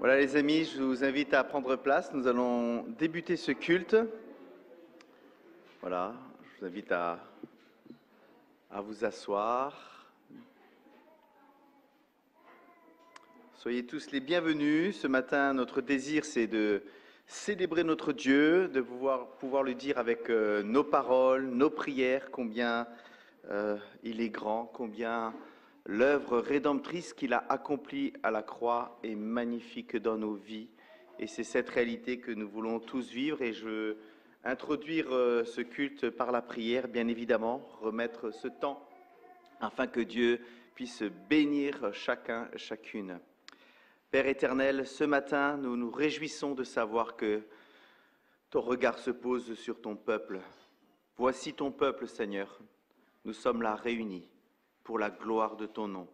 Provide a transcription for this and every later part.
Voilà les amis, je vous invite à prendre place. Nous allons débuter ce culte. Voilà, je vous invite à vous asseoir. Soyez tous les bienvenus. Ce matin, notre désir, c'est de célébrer notre Dieu, de pouvoir lui dire avec nos paroles, nos prières, combien il est grand, combien l'œuvre rédemptrice qu'il a accomplie à la croix est magnifique dans nos vies. Et c'est cette réalité que nous voulons tous vivre. Et je veux introduire ce culte par la prière, bien évidemment, remettre ce temps afin que Dieu puisse bénir chacun, chacune. Père éternel, ce matin, nous nous réjouissons de savoir que ton regard se pose sur ton peuple. Voici ton peuple, Seigneur. Nous sommes là réunis pour la gloire de ton nom,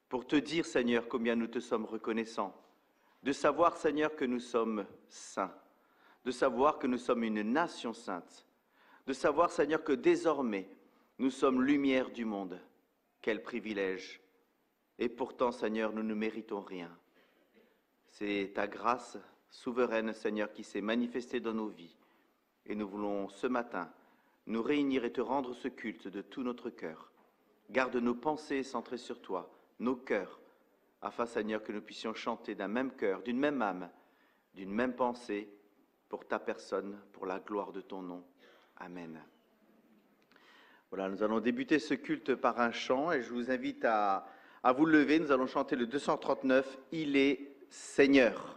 pour te dire, Seigneur, combien nous te sommes reconnaissants, de savoir, Seigneur, que nous sommes saints, de savoir que nous sommes une nation sainte, de savoir, Seigneur, que désormais, nous sommes lumière du monde. Quel privilège! Et pourtant, Seigneur, nous ne méritons rien. C'est ta grâce souveraine, Seigneur, qui s'est manifestée dans nos vies. Et nous voulons ce matin nous réunir et te rendre ce culte de tout notre cœur. Garde nos pensées centrées sur toi, nos cœurs, afin, Seigneur, que nous puissions chanter d'un même cœur, d'une même âme, d'une même pensée, pour ta personne, pour la gloire de ton nom. Amen. Voilà, nous allons débuter ce culte par un chant et je vous invite à vous lever. Nous allons chanter le 239, « Il est Seigneur ».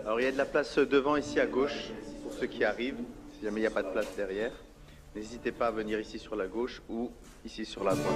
Alors il y a de la place devant ici à gauche pour ceux qui arrivent, si jamais il n'y a pas de place derrière. N'hésitez pas à venir ici sur la gauche ou ici sur la droite.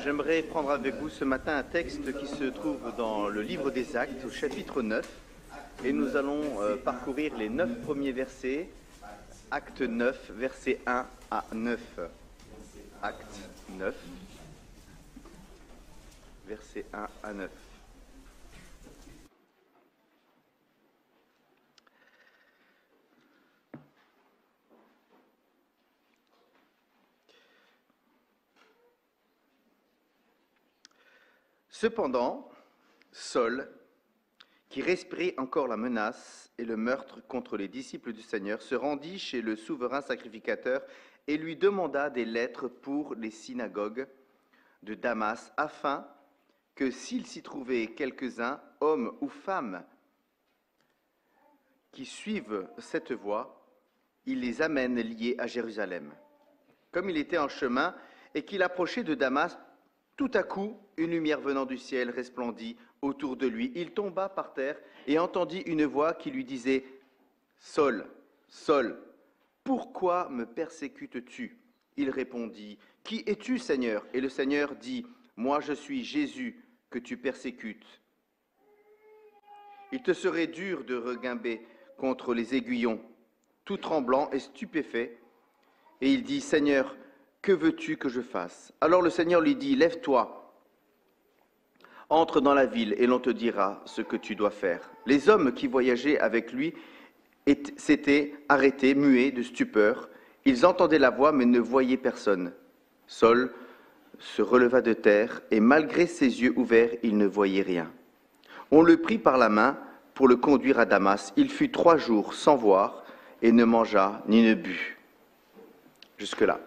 J'aimerais prendre avec vous ce matin un texte qui se trouve dans le livre des Actes, au chapitre 9. et nous allons parcourir les 9 premiers versets, acte 9, versets 1 à 9. Acte 9, versets 1 à 9. Cependant, Saul, qui respirait encore la menace et le meurtre contre les disciples du Seigneur, se rendit chez le souverain sacrificateur et lui demanda des lettres pour les synagogues de Damas, afin que s'il s'y trouvait quelques-uns, hommes ou femmes, qui suivent cette voie, il les amène liés à Jérusalem. Comme il était en chemin et qu'il approchait de Damas, tout à coup, une lumière venant du ciel resplendit autour de lui. Il tomba par terre et entendit une voix qui lui disait « Saul, Saul, pourquoi me persécutes-tu » Il répondit « Qui es-tu, Seigneur » Et le Seigneur dit « Moi, je suis Jésus que tu persécutes. Il te serait dur de regimber contre les aiguillons. » Tout tremblant et stupéfait, et il dit « Seigneur, que veux-tu que je fasse ?» Alors le Seigneur lui dit « Lève-toi, entre dans la ville et l'on te dira ce que tu dois faire. » Les hommes qui voyageaient avec lui s'étaient arrêtés, muets de stupeur. Ils entendaient la voix mais ne voyaient personne. Saul se releva de terre et malgré ses yeux ouverts, il ne voyait rien. On le prit par la main pour le conduire à Damas. Il fut 3 jours sans voir et ne mangea ni ne but. Jusque-là.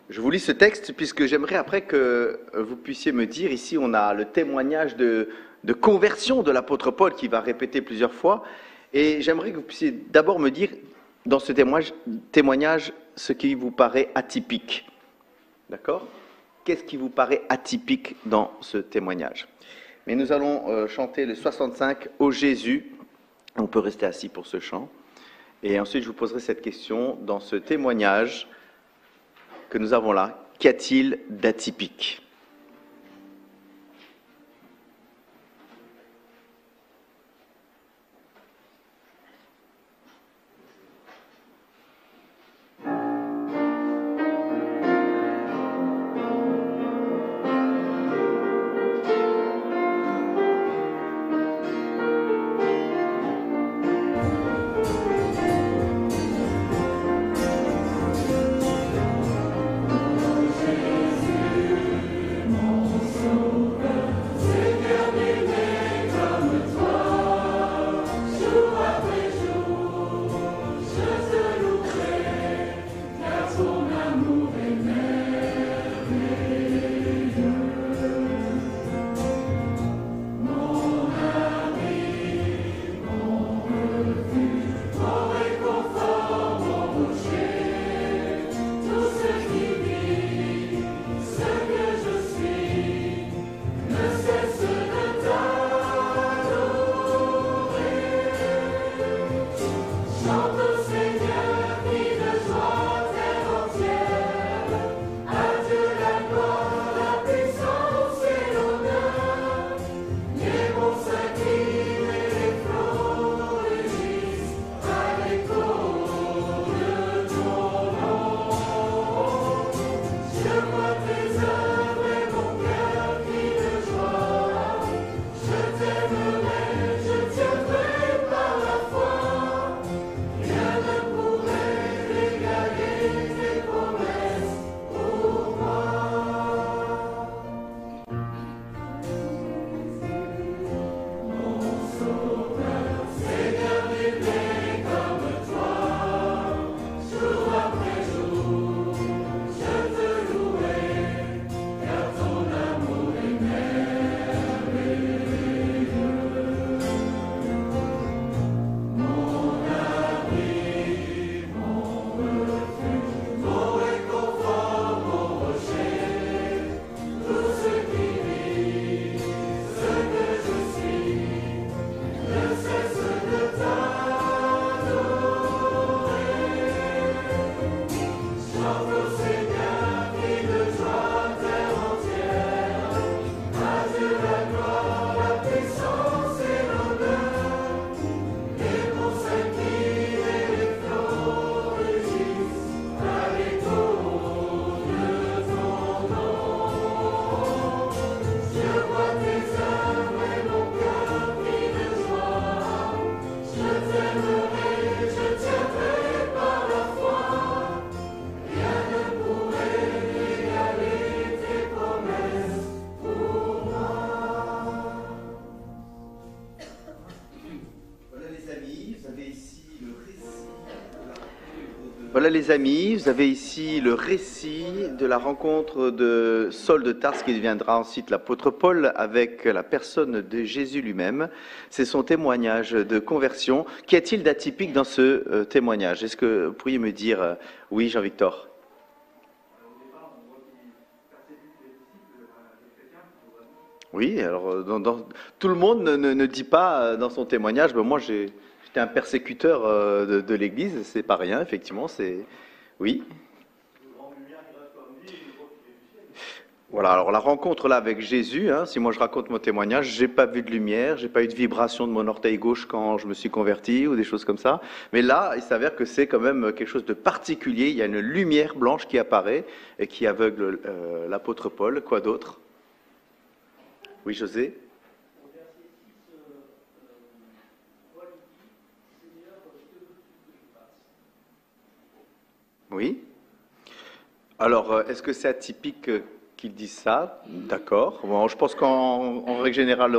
Je vous lis ce texte puisque j'aimerais après que vous puissiez me dire, ici on a le témoignage de conversion de l'apôtre Paul qui va répéter plusieurs fois, et j'aimerais que vous puissiez d'abord me dire dans ce témoignage ce qui vous paraît atypique. D'accord ? Qu'est-ce qui vous paraît atypique dans ce témoignage ? Mais nous allons chanter le 65 « Ô Jésus ». On peut rester assis pour ce chant. Et ensuite je vous poserai cette question dans ce témoignage que nous avons là, qu'y a-t-il d'atypique ? Voilà les amis, vous avez ici le récit de la rencontre de Saul de Tarse qui deviendra ensuite l'apôtre Paul avec la personne de Jésus lui-même. C'est son témoignage de conversion. Qu'y a-t-il d'atypique dans ce témoignage? Est-ce que vous pourriez me dire, oui Jean-Victor? Oui, alors tout le monde ne dit pas dans son témoignage, ben moi j'étais un persécuteur de l'Église, c'est pas rien, effectivement, c'est... Oui. Voilà, alors la rencontre là avec Jésus, hein, si moi je raconte mon témoignage, j'ai pas vu de lumière, j'ai pas eu de vibration de mon orteil gauche quand je me suis converti ou des choses comme ça. Mais là, il s'avère que c'est quand même quelque chose de particulier. Il y a une lumière blanche qui apparaît et qui aveugle l'apôtre Paul. Quoi d'autre? Oui, José? Oui. Alors, est-ce que c'est atypique qu'ils disent ça? D'accord. Bon, je pense qu'en règle générale,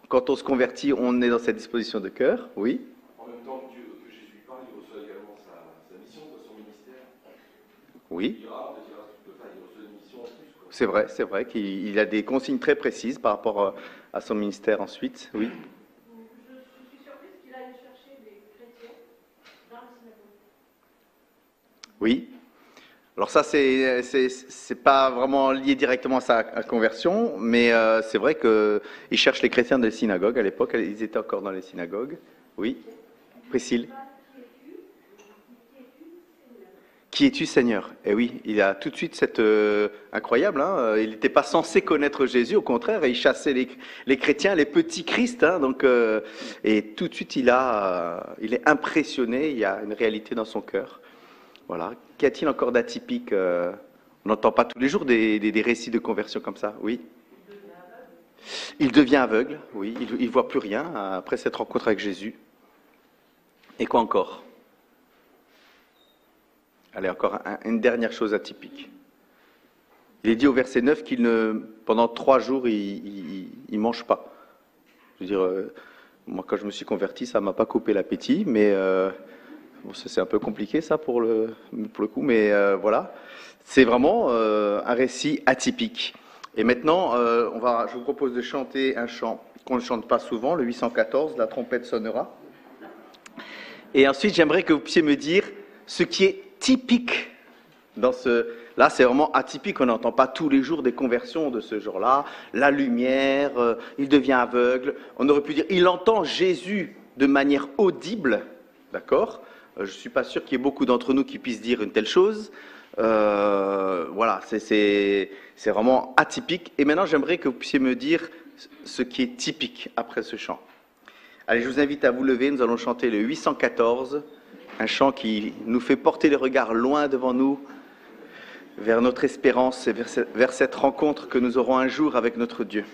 quand on se convertit, on est dans cette disposition de cœur. Oui. En même temps que Jésus parle, il reçoit également sa mission, son ministère. Oui. Il reçoit une mission en plus. C'est vrai qu'il a des consignes très précises par rapport à son ministère ensuite. Oui. Je suis surprise qu'il aille chercher des chrétiens dans la synagogue. Oui. Alors ça, c'est pas vraiment lié directement à sa conversion, mais c'est vrai qu'il cherche les chrétiens des synagogues. À l'époque, ils étaient encore dans les synagogues. Oui. Priscille. Qui es-tu, Seigneur? Eh oui, il a tout de suite cette... incroyable, hein, il n'était pas censé connaître Jésus, au contraire, il chassait les chrétiens, les petits Christ, hein, donc, et tout de suite il est impressionné, il y a une réalité dans son cœur. Voilà. Qu'y a-t-il encore d'atypique? On n'entend pas tous les jours des récits de conversion comme ça, oui. Il devient aveugle, oui, il ne voit plus rien après cette rencontre avec Jésus. Et quoi encore? Allez, encore une dernière chose atypique. Il est dit au verset 9 pendant 3 jours, il ne mange pas. Je veux dire, moi quand je me suis converti, ça ne m'a pas coupé l'appétit, mais bon, c'est un peu compliqué ça pour le coup, mais voilà. C'est vraiment un récit atypique. Et maintenant, je vous propose de chanter un chant qu'on ne chante pas souvent, le 814, la trompette sonnera. Et ensuite, j'aimerais que vous puissiez me dire ce qui est typique dans ce... Là, c'est vraiment atypique, on n'entend pas tous les jours des conversions de ce genre-là. La lumière, il devient aveugle. On aurait pu dire, il entend Jésus de manière audible, d'accord? Je ne suis pas sûr qu'il y ait beaucoup d'entre nous qui puissent dire une telle chose. Voilà, c'est vraiment atypique. Et maintenant, j'aimerais que vous puissiez me dire ce qui est typique après ce chant. Allez, je vous invite à vous lever, nous allons chanter le 814. Un chant qui nous fait porter les regards loin devant nous, vers notre espérance et vers cette rencontre que nous aurons un jour avec notre Dieu.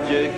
Olivier.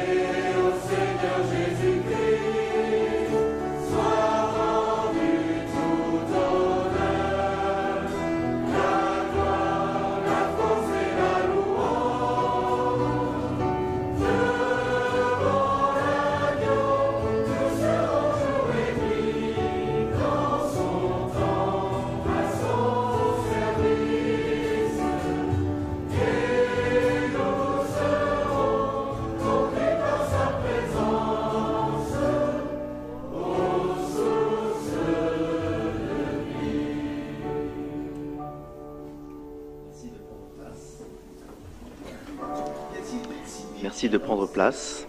Merci de prendre place.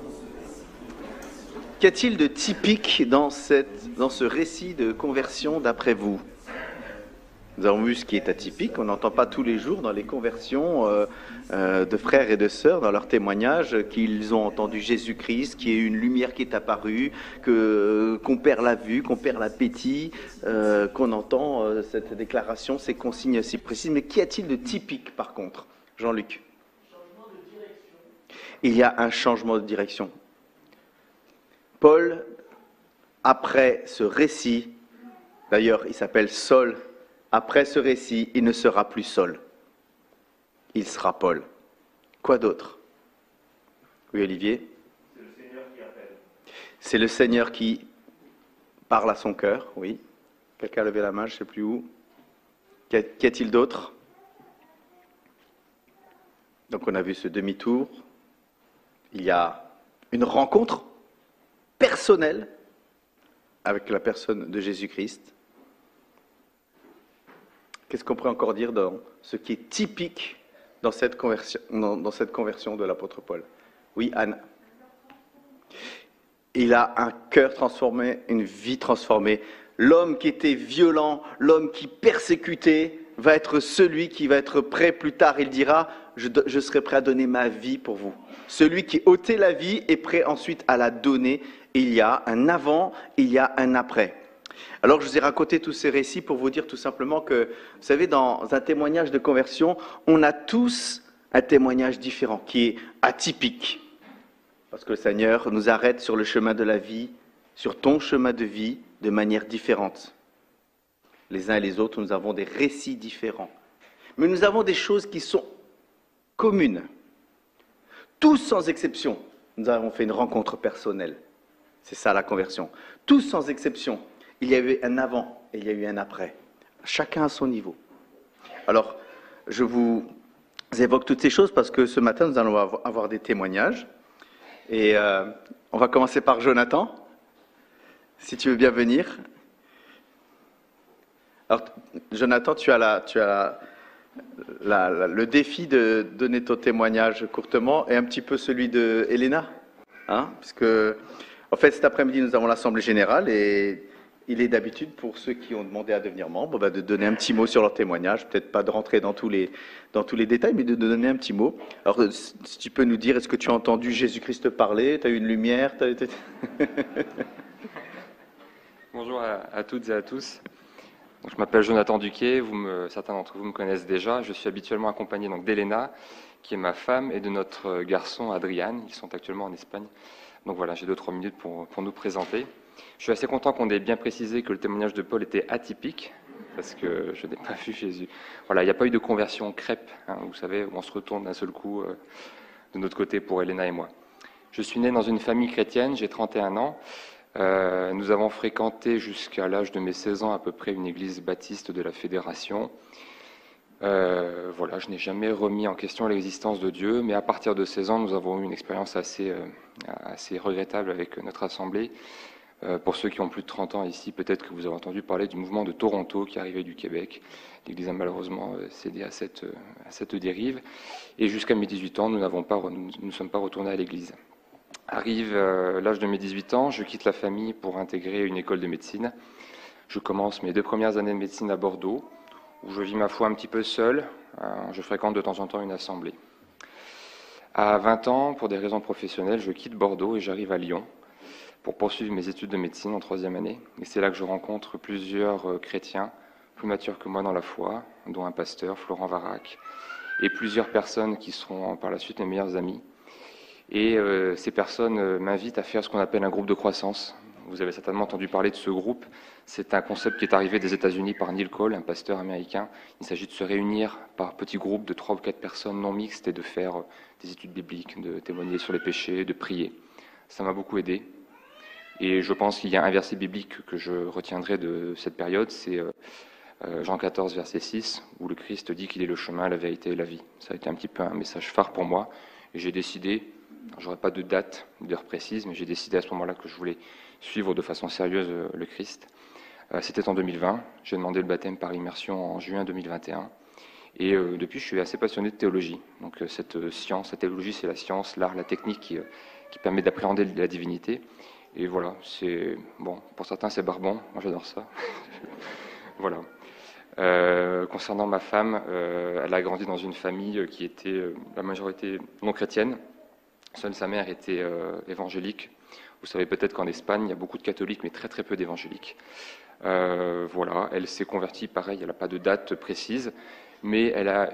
Qu'y a-t-il de typique dans ce récit de conversion d'après vous? Nous avons vu ce qui est atypique, on n'entend pas tous les jours dans les conversions de frères et de sœurs, dans leurs témoignages, qu'ils ont entendu Jésus-Christ, qu'il y a une lumière qui est apparue, qu'on perd la vue, qu'on perd l'appétit, qu'on entend cette déclaration, ces consignes si précises. Mais qu'y a-t-il de typique par contre, Jean-Luc? Il y a un changement de direction. Paul, après ce récit, d'ailleurs il s'appelle Saul, après ce récit, il ne sera plus Saul. Il sera Paul. Quoi d'autre? Oui, Olivier? C'est le Seigneur qui appelle. C'est le Seigneur qui parle à son cœur, oui. Quelqu'un a levé la main, je ne sais plus où. Qu'y a-t-il d'autre? Donc on a vu ce demi-tour. Il y a une rencontre personnelle avec la personne de Jésus-Christ. Qu'est-ce qu'on pourrait encore dire dans ce qui est typique dans cette conversion de l'apôtre Paul? Oui, Anne. Il a un cœur transformé, une vie transformée. L'homme qui était violent, l'homme qui persécutait, va être celui qui va être prêt plus tard. Il dira, je serai prêt à donner ma vie pour vous. Celui qui ôtait la vie est prêt ensuite à la donner. Il y a un avant, il y a un après. Alors je vous ai raconté tous ces récits pour vous dire tout simplement que, vous savez, dans un témoignage de conversion, on a tous un témoignage différent, qui est atypique. Parce que le Seigneur nous arrête sur le chemin de la vie, sur ton chemin de vie, de manière différente. Les uns et les autres, nous avons des récits différents. Mais nous avons des choses qui sont communes. Tous sans exception, nous avons fait une rencontre personnelle. C'est ça la conversion. Tous sans exception, il y a eu un avant et il y a eu un après. Chacun à son niveau. Alors, je vous évoque toutes ces choses parce que ce matin, nous allons avoir des témoignages. Et on va commencer par Jonathan, si tu veux bien venir. Alors, Jonathan, tu as le défi de donner ton témoignage courtement et un petit peu celui de Elena. Parce que, en fait, cet après-midi, nous avons l'Assemblée Générale et il est d'habitude, pour ceux qui ont demandé à devenir membres, de donner un petit mot sur leur témoignage. Peut-être pas de rentrer dans tous les détails, mais de donner un petit mot. Alors, si tu peux nous dire, est-ce que tu as entendu Jésus-Christ parler? Tu as eu une lumière? Bonjour à toutes et à tous. Donc, je m'appelle Jonathan Duquet, certains d'entre vous me connaissent déjà. Je suis habituellement accompagné d'Elena, qui est ma femme, et de notre garçon Adrian, qui sont actuellement en Espagne. Donc voilà, j'ai 2-3 minutes pour nous présenter. Je suis assez content qu'on ait bien précisé que le témoignage de Paul était atypique, parce que je n'ai pas vu Jésus. Voilà, il n'y a pas eu de conversion crêpe, vous savez, où on se retourne d'un seul coup de notre côté pour Elena et moi. Je suis né dans une famille chrétienne, j'ai 31 ans. Nous avons fréquenté jusqu'à l'âge de mes 16 ans à peu près une église baptiste de la Fédération. Voilà, je n'ai jamais remis en question l'existence de Dieu, mais à partir de 16 ans, nous avons eu une expérience assez regrettable avec notre assemblée. Pour ceux qui ont plus de 30 ans ici, peut-être que vous avez entendu parler du mouvement de Toronto qui arrivait du Québec. L'Église a malheureusement cédé à cette dérive. Et jusqu'à mes 18 ans, nous ne sommes pas retournés à l'Église. Arrive l'âge de mes 18 ans, je quitte la famille pour intégrer une école de médecine. Je commence mes 2 premières années de médecine à Bordeaux, où je vis ma foi un petit peu seul. Je fréquente de temps en temps une assemblée. À 20 ans, pour des raisons professionnelles, je quitte Bordeaux et j'arrive à Lyon pour poursuivre mes études de médecine en 3e année. Et c'est là que je rencontre plusieurs chrétiens plus matures que moi dans la foi, dont un pasteur, Florent Varac, et plusieurs personnes qui seront par la suite mes meilleurs amis. Et ces personnes m'invitent à faire ce qu'on appelle un groupe de croissance. Vous avez certainement entendu parler de ce groupe. C'est un concept qui est arrivé des États-Unis par Neil Cole, un pasteur américain. Il s'agit de se réunir par petits groupes de 3 ou 4 personnes non mixtes et de faire des études bibliques, de témoigner sur les péchés, de prier. Ça m'a beaucoup aidé. Et je pense qu'il y a un verset biblique que je retiendrai de cette période, c'est Jean 14, verset 6, où le Christ dit qu'il est le chemin, la vérité et la vie. Ça a été un petit peu un message phare pour moi. Et j'ai décidé, j'aurais pas de date, d'heure précise, mais j'ai décidé à ce moment-là que je voulais suivre de façon sérieuse le Christ. C'était en 2020. J'ai demandé le baptême par immersion en juin 2021. Et depuis, je suis assez passionné de théologie. Donc cette science, la théologie, c'est la science, l'art, la technique qui permet d'appréhender la divinité. Et voilà, c'est bon. Pour certains, c'est barbant. Moi, j'adore ça. Voilà. Concernant ma femme, elle a grandi dans une famille qui était la majorité non chrétienne. Seule sa mère était évangélique. Vous savez peut-être qu'en Espagne, il y a beaucoup de catholiques, mais très très peu d'évangéliques. Voilà, elle s'est convertie, pareil, elle n'a pas de date précise, mais elle a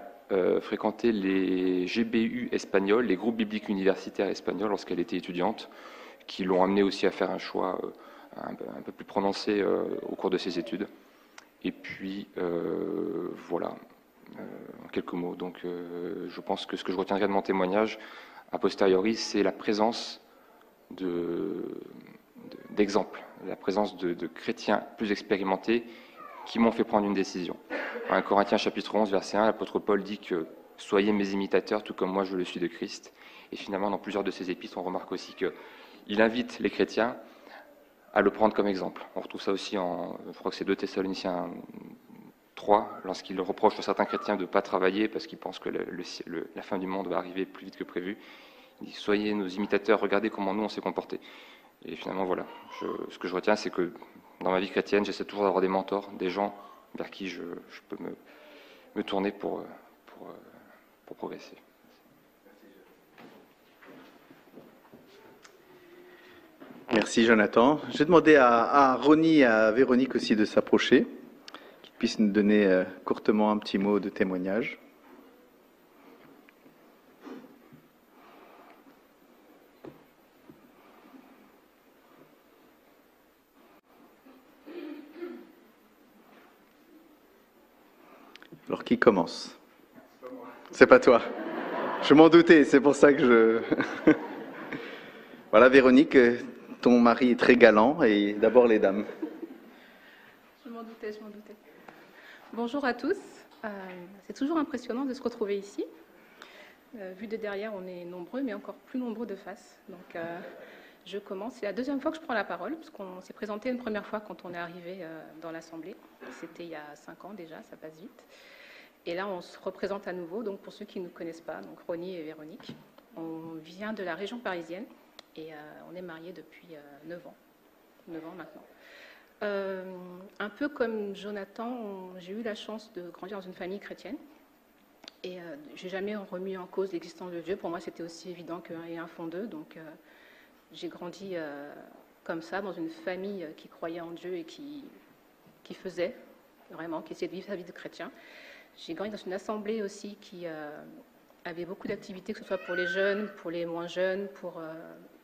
fréquenté les GBU espagnols, les groupes bibliques universitaires espagnols, lorsqu'elle était étudiante, qui l'ont amenée aussi à faire un choix un peu plus prononcé au cours de ses études. Et puis, voilà, en quelques mots. Donc, je pense que ce que je retiendrai de mon témoignage, a posteriori, c'est la présence d'exemples, la présence de chrétiens plus expérimentés qui m'ont fait prendre une décision. En 1 Corinthiens chapitre 11, verset 1, l'apôtre Paul dit que « Soyez mes imitateurs, tout comme moi je le suis de Christ ». Et finalement, dans plusieurs de ses épîtres, on remarque aussi qu'il invite les chrétiens à le prendre comme exemple. On retrouve ça aussi je crois que c'est 2 Thessaloniciens 3, lorsqu'il reproche à certains chrétiens de ne pas travailler parce qu'ils pensent que la fin du monde va arriver plus vite que prévu. Il dit, soyez nos imitateurs, regardez comment nous on s'est comportés. Et finalement, voilà, ce que je retiens, c'est que dans ma vie chrétienne, j'essaie toujours d'avoir des mentors, des gens vers qui je peux me tourner pour progresser. Merci Jonathan. Je vais demander à Ronnie et à Véronique aussi de s'approcher, qu'ils puissent nous donner courtement un petit mot de témoignage. Alors qui commence? C'est pas toi. Je m'en doutais, c'est pour ça que je... Voilà Véronique, ton mari est très galant et d'abord les dames. Je m'en doutais. Bonjour à tous. C'est toujours impressionnant de se retrouver ici. Vu de derrière, on est nombreux, mais encore plus nombreux de face. Donc, je commence. C'est la deuxième fois que je prends la parole, parce qu'on s'est présenté une première fois quand on est arrivé dans l'Assemblée. C'était il y a 5 ans déjà, ça passe vite. Et là, on se représente à nouveau. Donc, pour ceux qui ne nous connaissent pas, donc Ronnie et Véronique, on vient de la région parisienne et on est mariés depuis 9 ans. 9 ans maintenant. Un peu comme Jonathan, j'ai eu la chance de grandir dans une famille chrétienne. Et je n'ai jamais remis en cause l'existence de Dieu. Pour moi, c'était aussi évident qu'il y a un fond d'eux. Donc, j'ai grandi comme ça, dans une famille qui croyait en Dieu et qui faisait, vraiment, qui essayait de vivre sa vie de chrétien. J'ai grandi dans une assemblée aussi qui avait beaucoup d'activités, que ce soit pour les jeunes, pour les moins jeunes,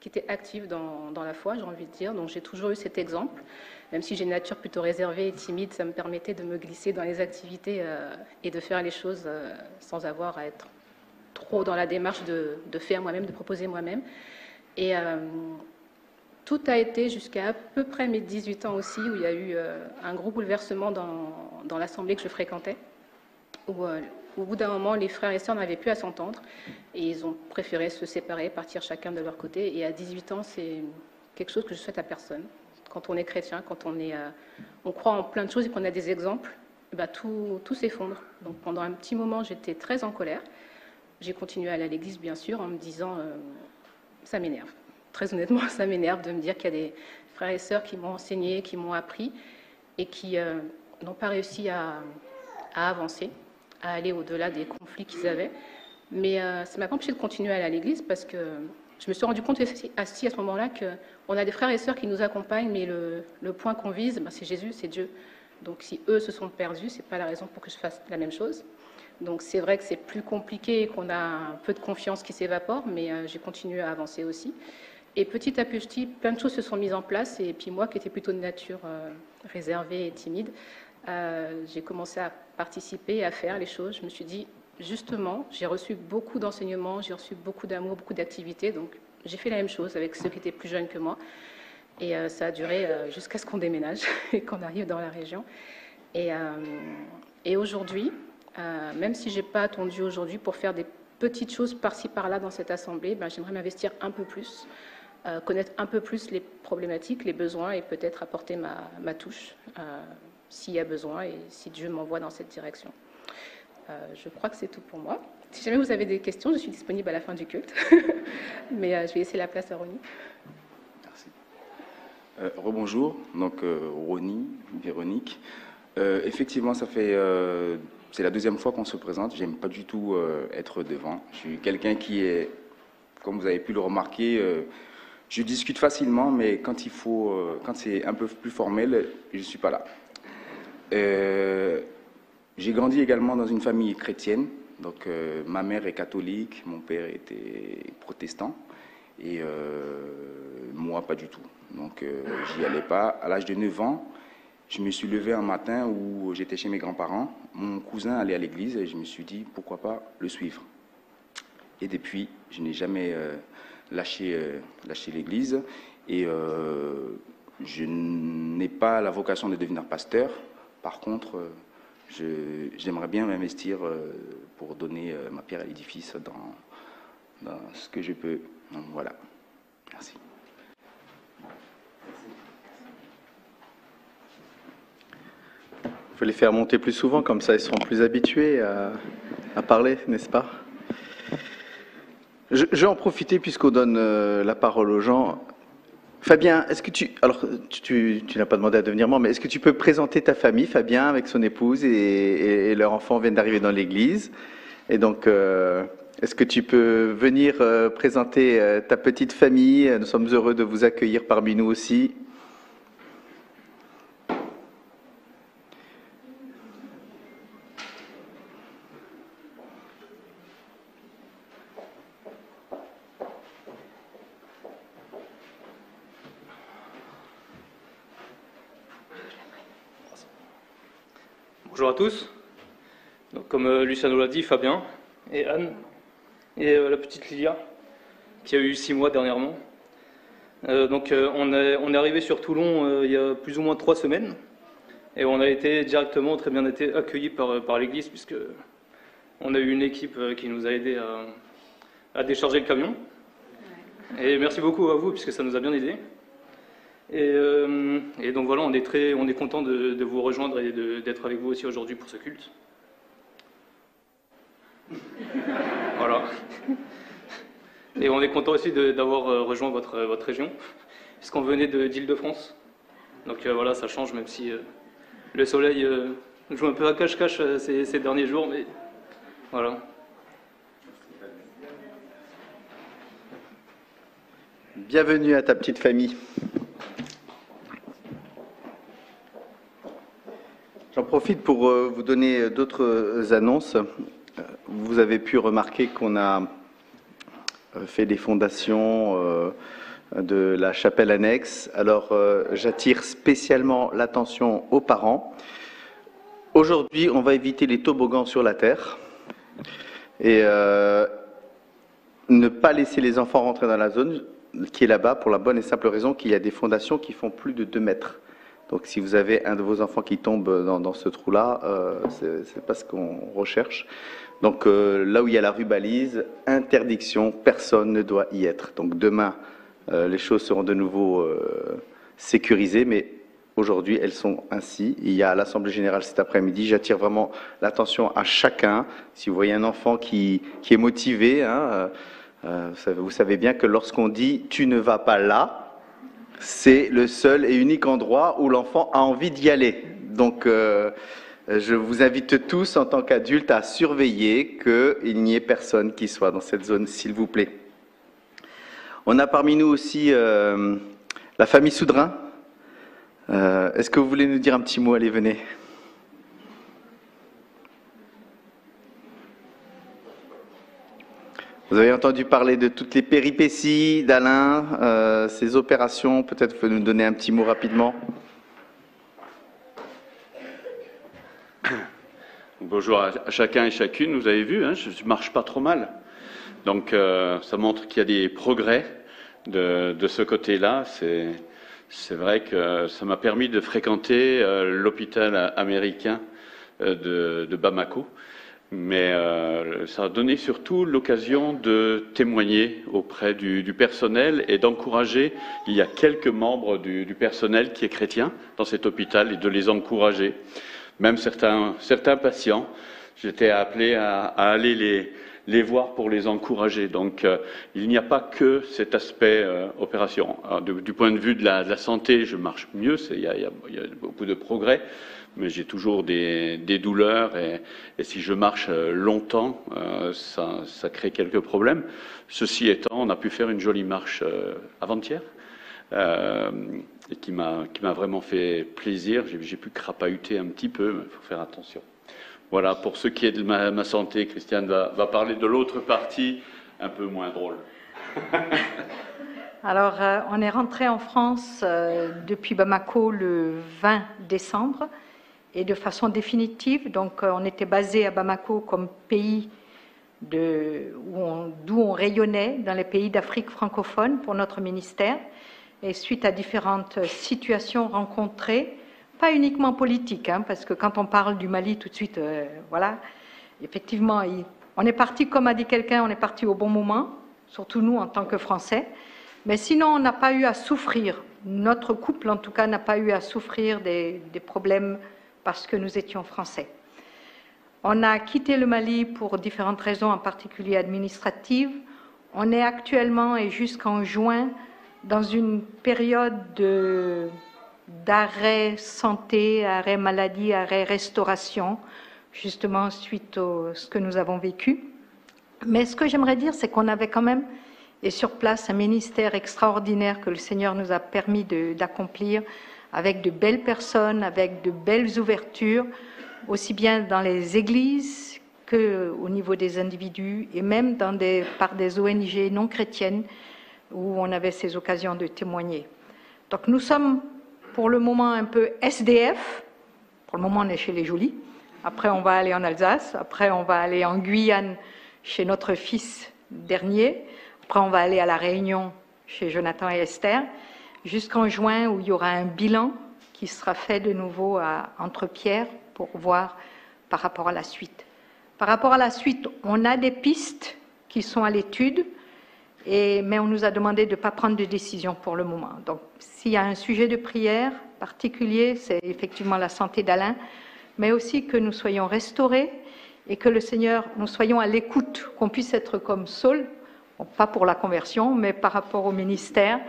qui étaient actives dans la foi, j'ai envie de dire. Donc, j'ai toujours eu cet exemple. Même si j'ai une nature plutôt réservée et timide, ça me permettait de me glisser dans les activités et de faire les choses sans avoir à être trop dans la démarche de faire moi-même, de proposer moi-même. Et tout a été jusqu'à peu près mes 18 ans aussi, où il y a eu un gros bouleversement dans l'assemblée que je fréquentais, où au bout d'un moment, les frères et sœurs n'avaient plus à s'entendre et ils ont préféré se séparer, partir chacun de leur côté. Et à 18 ans, c'est quelque chose que je souhaite à personne. Quand on est chrétien, quand on croit en plein de choses et qu'on a des exemples, tout s'effondre. Donc pendant un petit moment, j'étais très en colère. J'ai continué à aller à l'église, bien sûr, en me disant ça m'énerve. Très honnêtement, ça m'énerve de me dire qu'il y a des frères et sœurs qui m'ont enseigné, qui m'ont appris et qui n'ont pas réussi à avancer, à aller au-delà des conflits qu'ils avaient. Mais ça ne m'a pas empêché de continuer à aller à l'église parce que je me suis rendu compte assis à ce moment-là qu'on a des frères et sœurs qui nous accompagnent, mais le point qu'on vise, c'est Jésus, c'est Dieu. Donc si eux se sont perdus, ce n'est pas la raison pour que je fasse la même chose. Donc c'est vrai que c'est plus compliqué et qu'on a un peu de confiance qui s'évapore, mais j'ai continué à avancer aussi. Et petit à petit, plein de choses se sont mises en place. Et puis moi, qui étais plutôt de nature réservée et timide, j'ai commencé à participer, à faire les choses. Je me suis dit, justement, j'ai reçu beaucoup d'enseignements, j'ai reçu beaucoup d'amour, beaucoup d'activités. Donc j'ai fait la même chose avec ceux qui étaient plus jeunes que moi. Et ça a duré jusqu'à ce qu'on déménage et qu'on arrive dans la région. Et aujourd'hui, même si je n'ai pas attendu aujourd'hui pour faire des petites choses par-ci, par-là dans cette assemblée, j'aimerais m'investir un peu plus, connaître un peu plus les problématiques, les besoins et peut-être apporter ma touche s'il y a besoin et si Dieu m'envoie dans cette direction. Je crois que c'est tout pour moi. Si jamais vous avez des questions, je suis disponible à la fin du culte. Mais je vais laisser la place à Ronnie. Merci. Rebonjour, donc Ronnie, Véronique. Effectivement, c'est la deuxième fois qu'on se présente. J'aime pas du tout être devant. Je suis quelqu'un qui est, comme vous avez pu le remarquer, je discute facilement, mais quand c'est un peu plus formel, je suis pas là. J'ai grandi également dans une famille chrétienne. Donc, ma mère est catholique, mon père était protestant, et moi pas du tout. Donc, j'y allais pas. À l'âge de 9 ans, je me suis levé un matin où j'étais chez mes grands-parents. Mon cousin allait à l'église et je me suis dit, pourquoi pas le suivre. Et depuis, je n'ai jamais lâché l'église. Et je n'ai pas la vocation de devenir pasteur. Par contre, j'aimerais bien m'investir pour donner ma pierre à l'édifice dans ce que je peux. Donc, voilà. Merci. Il faut les faire monter plus souvent, comme ça ils seront plus habitués à parler, n'est-ce pas? Je vais en profiter puisqu'on donne la parole aux gens. Fabien, est-ce que tu n'as pas demandé à devenir membre, mais est-ce que tu peux présenter ta famille, Fabien, avec son épouse et leur enfant viennent d'arriver dans l'église. Et donc, est-ce que tu peux venir présenter ta petite famille? Nous sommes heureux de vous accueillir parmi nous aussi. Bonjour à tous. Donc, comme Luciano l'a dit, Fabien et Anne et la petite Lilia qui a eu 6 mois dernièrement. On est arrivé sur Toulon il y a plus ou moins 3 semaines et on a été directement très bien été accueillis par l'église puisque on a eu une équipe qui nous a aidés à décharger le camion. Et merci beaucoup à vous puisque ça nous a bien aidés. Et donc voilà, on est content de vous rejoindre et d'être avec vous aussi aujourd'hui pour ce culte. Voilà. Et on est content aussi d'avoir rejoint votre région, puisqu'on venait d'Île-de-France. Donc voilà, ça change, même si le soleil joue un peu à cache-cache ces derniers jours, mais voilà. Bienvenue à ta petite famille. J'en profite pour vous donner d'autres annonces. Vous avez pu remarquer qu'on a fait des fondations de la chapelle annexe. Alors, j'attire spécialement l'attention aux parents. Aujourd'hui, on va éviter les toboggans sur la terre et ne pas laisser les enfants rentrer dans la zone qui est là-bas pour la bonne et simple raison qu'il y a des fondations qui font plus de 2 mètres. Donc si vous avez un de vos enfants qui tombe dans ce trou-là, c'est pas ce qu'on recherche. Donc là où il y a la rubalise, interdiction, personne ne doit y être. Donc demain, les choses seront de nouveau sécurisées, mais aujourd'hui elles sont ainsi. Il y a l'Assemblée Générale cet après-midi. J'attire vraiment l'attention à chacun. Si vous voyez un enfant qui est motivé, vous savez bien que lorsqu'on dit « tu ne vas pas là », c'est le seul et unique endroit où l'enfant a envie d'y aller. Donc, je vous invite tous, en tant qu'adultes, à surveiller qu'il n'y ait personne qui soit dans cette zone, s'il vous plaît. On a parmi nous aussi la famille Soudrin. Est-ce que vous voulez nous dire un petit mot? Allez, venez. Vous avez entendu parler de toutes les péripéties d'Alain, ses opérations. Peut-être vous pouvez nous donner un petit mot rapidement. Bonjour à chacun et chacune. Vous avez vu, hein, je ne marche pas trop mal. Donc ça montre qu'il y a des progrès de ce côté-là. C'est vrai que ça m'a permis de fréquenter l'hôpital américain de Bamako. Mais ça a donné surtout l'occasion de témoigner auprès du personnel et d'encourager. Il y a quelques membres du personnel qui est chrétien dans cet hôpital et de les encourager. Même certains patients, j'étais appelé à aller les voir pour les encourager. Donc il n'y a pas que cet aspect opération. Alors, du point de vue de la santé, je marche mieux, il y a beaucoup de progrès. Mais j'ai toujours des douleurs et si je marche longtemps, ça crée quelques problèmes. Ceci étant, on a pu faire une jolie marche avant-hier et qui m'a vraiment fait plaisir. J'ai pu crapahuter un petit peu, mais il faut faire attention. Voilà, pour ce qui est de ma santé, Christiane va parler de l'autre partie, un peu moins drôle. Alors, on est rentré en France depuis Bamako le 20 décembre. Et de façon définitive. Donc, on était basé à Bamako comme pays d'où on rayonnait dans les pays d'Afrique francophone pour notre ministère. Et suite à différentes situations rencontrées, pas uniquement politiques, hein, parce que quand on parle du Mali tout de suite, voilà, effectivement, on est parti, comme a dit quelqu'un, on est parti au bon moment, surtout nous en tant que Français. Mais sinon, on n'a pas eu à souffrir. Notre couple, en tout cas, n'a pas eu à souffrir des problèmes parce que nous étions français. On a quitté le Mali pour différentes raisons, en particulier administratives. On est actuellement et jusqu'en juin dans une période d'arrêt santé, arrêt maladie, arrêt restauration, justement suite à ce que nous avons vécu. Mais ce que j'aimerais dire, c'est qu'on avait quand même, et sur place, un ministère extraordinaire que le Seigneur nous a permis d'accomplir, avec de belles personnes, avec de belles ouvertures, aussi bien dans les églises qu'au niveau des individus, et même par des ONG non chrétiennes, où on avait ces occasions de témoigner. Donc nous sommes pour le moment un peu SDF, pour le moment on est chez les Jolis, après on va aller en Alsace, après on va aller en Guyane chez notre fils dernier, après on va aller à La Réunion chez Jonathan et Esther, jusqu'en juin où il y aura un bilan qui sera fait de nouveau entre Pierre pour voir par rapport à la suite. Par rapport à la suite, on a des pistes qui sont à l'étude, mais on nous a demandé de ne pas prendre de décision pour le moment. Donc s'il y a un sujet de prière particulier, c'est effectivement la santé d'Alain, mais aussi que nous soyons restaurés et que le Seigneur, nous soyons à l'écoute, qu'on puisse être comme Saul, bon, pas pour la conversion, mais par rapport au ministère.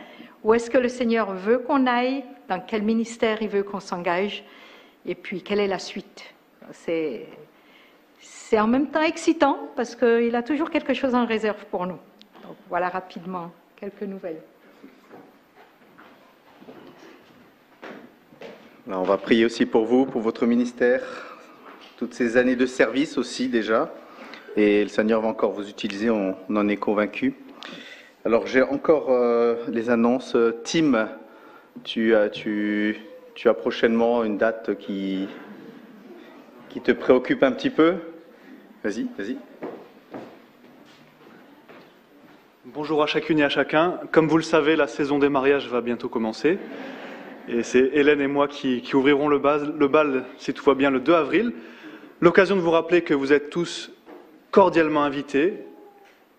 Où est-ce que le Seigneur veut qu'on aille? Dans quel ministère il veut qu'on s'engage? Et puis, quelle est la suite? C'est en même temps excitant parce qu'il a toujours quelque chose en réserve pour nous. Donc, voilà rapidement quelques nouvelles. Alors, on va prier aussi pour vous, pour votre ministère, toutes ces années de service aussi déjà. Et le Seigneur va encore vous utiliser, on en est convaincus. Alors j'ai encore les annonces. Tim, tu as prochainement une date qui te préoccupe un petit peu. Vas-y. Bonjour à chacune et à chacun. Comme vous le savez, la saison des mariages va bientôt commencer. Et c'est Hélène et moi qui ouvrirons le bal, si tout va bien, le 2 avril. L'occasion de vous rappeler que vous êtes tous cordialement invités.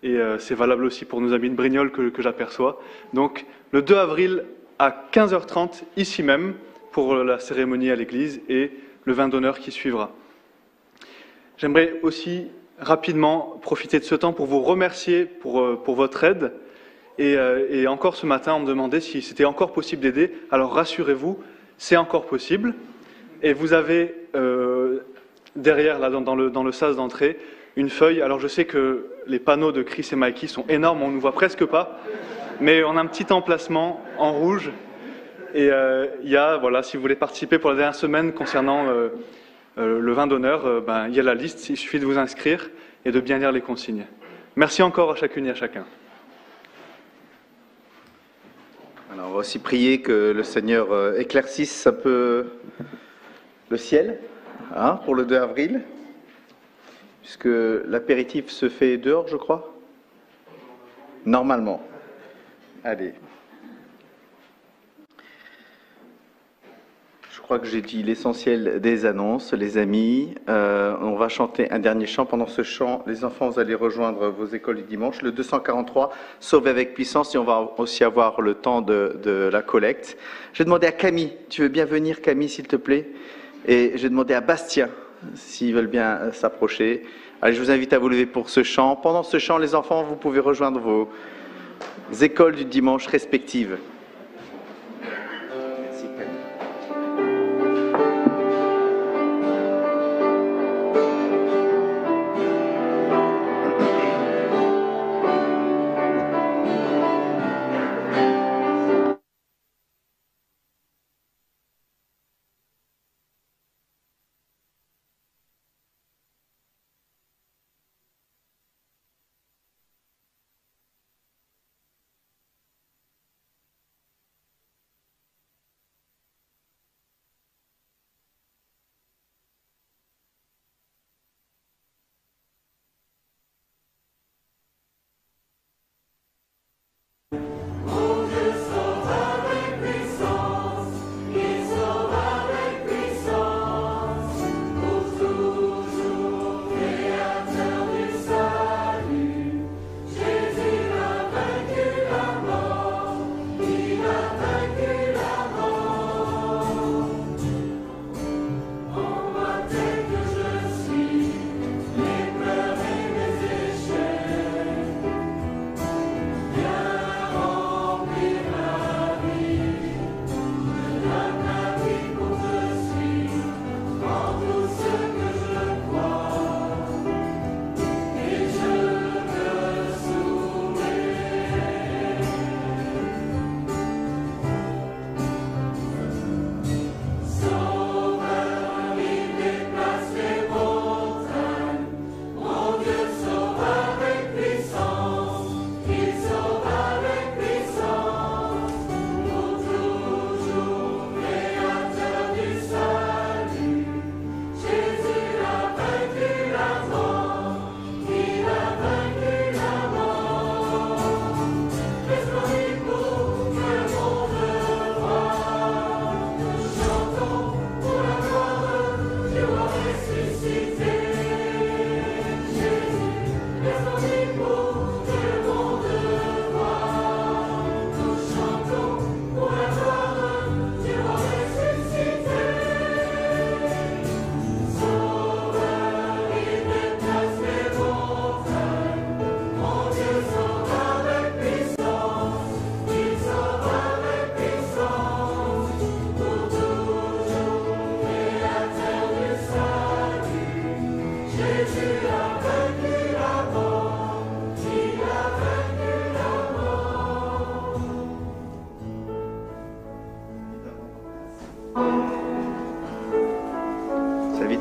Et c'est valable aussi pour nos amis de Brignoles que j'aperçois. Donc, le 2 avril à 15h30, ici même, pour la cérémonie à l'église et le vin d'honneur qui suivra. J'aimerais aussi rapidement profiter de ce temps pour vous remercier pour votre aide. Et encore ce matin, on me demandait si c'était encore possible d'aider. Alors, rassurez-vous, c'est encore possible. Et vous avez derrière, là, dans le sas d'entrée, une feuille. Alors je sais que les panneaux de Chris et Mikey sont énormes, on ne nous voit presque pas, mais on a un petit emplacement en rouge. Et il y a, voilà, si vous voulez participer pour la dernière semaine concernant le vin d'honneur, il y a la liste, il suffit de vous inscrire et de bien lire les consignes. Merci encore à chacune et à chacun. Alors, on va aussi prier que le Seigneur éclaircisse un peu le ciel pour le 2 avril, puisque l'apéritif se fait dehors, je crois. Normalement. Allez. Je crois que j'ai dit l'essentiel des annonces, les amis. On va chanter un dernier chant. Pendant ce chant, les enfants, vous allez rejoindre vos écoles du dimanche. Le 243, Sauver avec puissance. Et on va aussi avoir le temps de la collecte. Je vais demander à Camille. Tu veux bien venir, Camille, s'il te plaît? Et je vais demander à Bastien, s'ils veulent bien s'approcher. Allez, je vous invite à vous lever pour ce chant. Pendant ce chant, les enfants, vous pouvez rejoindre vos écoles du dimanche respectives.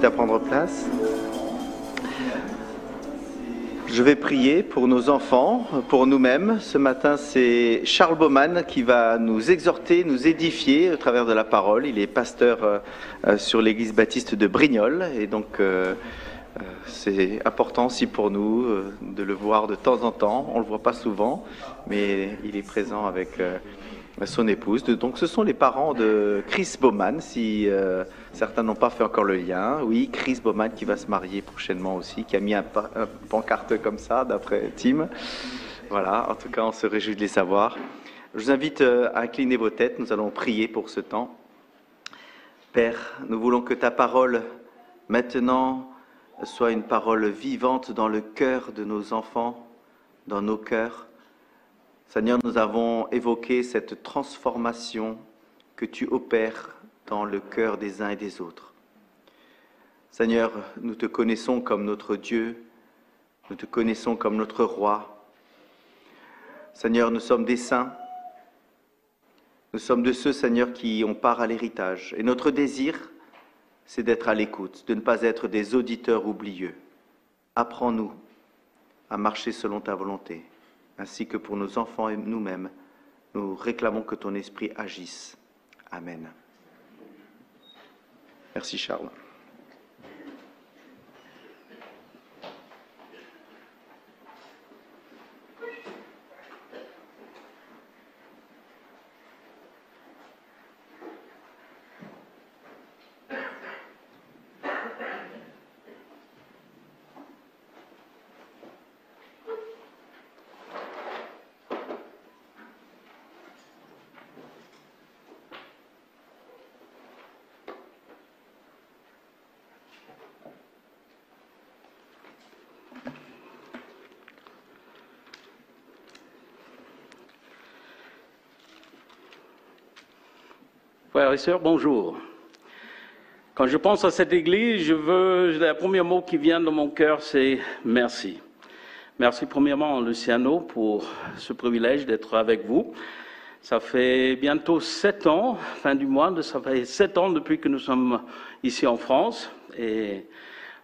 À prendre place. Je vais prier pour nos enfants, pour nous-mêmes. Ce matin, c'est Charles Baumann qui va nous exhorter, nous édifier au travers de la parole. Il est pasteur sur l'église baptiste de Brignoles et donc c'est important aussi pour nous de le voir de temps en temps. On ne le voit pas souvent, mais il est présent avec son épouse. Donc ce sont les parents de Chris Baumann, si certains n'ont pas fait encore le lien. Oui, Chris Baumann qui va se marier prochainement aussi, qui a mis un pancarte comme ça, d'après Tim. Voilà, en tout cas, on se réjouit de les savoir. Je vous invite à incliner vos têtes, nous allons prier pour ce temps. Père, nous voulons que ta parole, maintenant, soit une parole vivante dans le cœur de nos enfants, dans nos cœurs. Seigneur, nous avons évoqué cette transformation que tu opères dans le cœur des uns et des autres. Seigneur, nous te connaissons comme notre Dieu, nous te connaissons comme notre Roi. Seigneur, nous sommes des saints, nous sommes de ceux, Seigneur, qui ont part à l'héritage. Et notre désir, c'est d'être à l'écoute, de ne pas être des auditeurs oublieux. Apprends-nous à marcher selon ta volonté, ainsi que pour nos enfants et nous-mêmes. Nous réclamons que ton esprit agisse. Amen. Merci Charles. Frères et sœurs, bonjour. Quand je pense à cette église, le premier mot qui vient de mon cœur, c'est merci. Merci premièrement, Luciano, pour ce privilège d'être avec vous. Ça fait bientôt 7 ans, fin du mois, ça fait 7 ans depuis que nous sommes ici en France. Et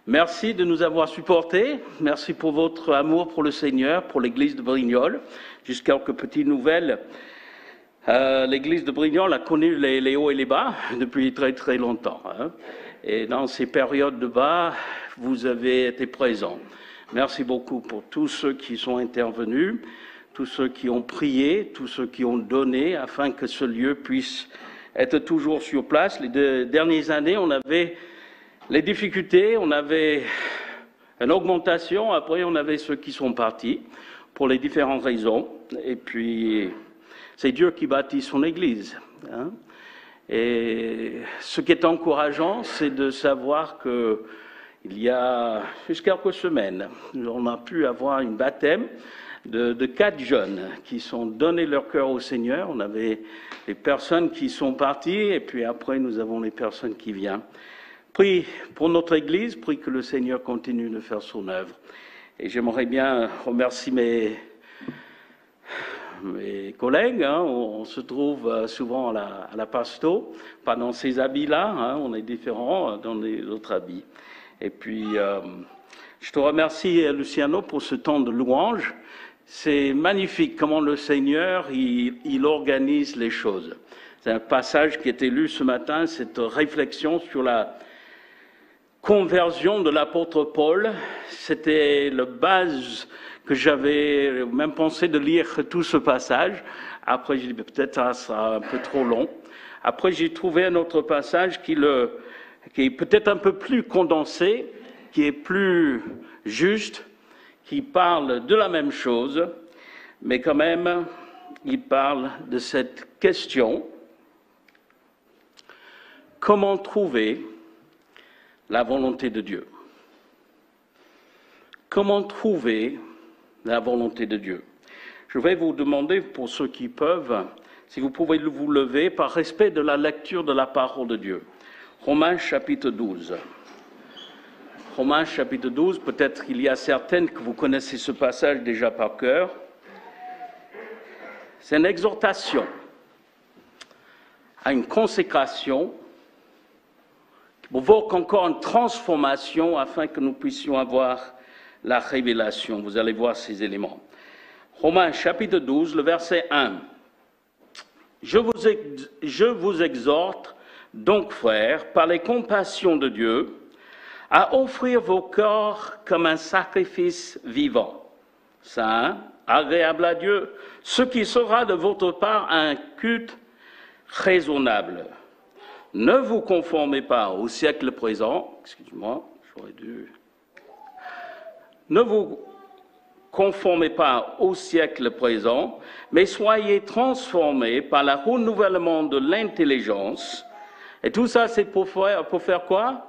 merci de nous avoir supportés. Merci pour votre amour pour le Seigneur, pour l'église de Brignoles. Juste quelques petites nouvelles. L'église de Brignoles a connu les hauts et les bas depuis très très longtemps. Et dans ces périodes de bas, vous avez été présents. Merci beaucoup pour tous ceux qui sont intervenus, tous ceux qui ont prié, tous ceux qui ont donné afin que ce lieu puisse être toujours sur place. Les 2 dernières années, on avait les difficultés, on avait une augmentation, après on avait ceux qui sont partis pour les différentes raisons. Et puis, c'est Dieu qui bâtit son Église. Et ce qui est encourageant, c'est de savoir qu'il y a juste quelques semaines, on a pu avoir une baptême de 4 jeunes qui sont donnés leur cœur au Seigneur. On avait les personnes qui sont parties et puis après nous avons les personnes qui viennent. Prie pour notre Église, prie que le Seigneur continue de faire son œuvre. Et j'aimerais bien remercier mes collègues, on se trouve souvent à la Pasto, pas dans ces habits-là, on est différents dans les autres habits. Et puis, je te remercie, Luciano, pour ce temps de louange. C'est magnifique comment le Seigneur, il organise les choses. C'est un passage qui a été lu ce matin, cette réflexion sur la conversion de l'apôtre Paul. C'était la base que j'avais même pensé de lire tout ce passage. Après, j'ai dit peut-être ça sera un peu trop long. Après, j'ai trouvé un autre passage qui est peut-être un peu plus condensé, qui est plus juste, qui parle de la même chose, mais quand même, il parle de cette question: comment trouver la volonté de Dieu? Comment trouver la volonté de Dieu? Je vais vous demander, pour ceux qui peuvent, si vous pouvez vous lever par respect de la lecture de la parole de Dieu. Romains chapitre 12. Romains chapitre 12, peut-être qu'il y a certaines que vous connaissez ce passage déjà par cœur. C'est une exhortation à une consécration qui provoque encore une transformation afin que nous puissions avoir la révélation. Vous allez voir ces éléments. Romains chapitre 12, le verset 1. Je vous exhorte donc, frères, par les compassions de Dieu, à offrir vos corps comme un sacrifice vivant, saint, agréable à Dieu, ce qui sera de votre part un culte raisonnable. Ne vous conformez pas au siècle présent, excusez-moi, j'aurais dû... Ne vous conformez pas au siècle présent, mais soyez transformés par le renouvellement de l'intelligence. Et tout ça, c'est pour faire quoi?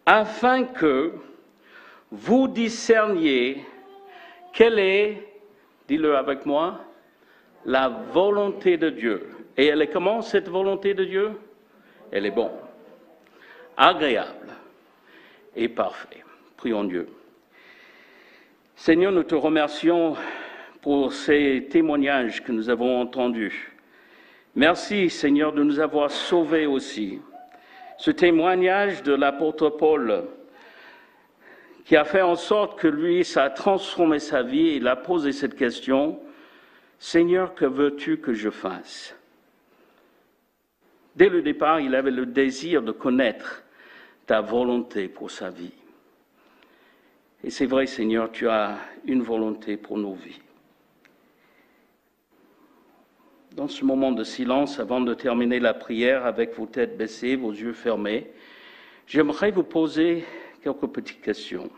Afin que vous discerniez quelle est, dis-le avec moi, la volonté de Dieu. Et elle est comment, cette volonté de Dieu? Elle est bonne, agréable et parfaite. Prions Dieu. Seigneur, nous te remercions pour ces témoignages que nous avons entendus. Merci, Seigneur, de nous avoir sauvés aussi. Ce témoignage de l'apôtre Paul, qui a fait en sorte que lui, ça a transformé sa vie. Il a posé cette question, « Seigneur, que veux-tu que je fasse ?» Dès le départ, il avait le désir de connaître ta volonté pour sa vie. Et c'est vrai, Seigneur, tu as une volonté pour nos vies. Dans ce moment de silence, avant de terminer la prière avec vos têtes baissées, vos yeux fermés, j'aimerais vous poser quelques petites questions.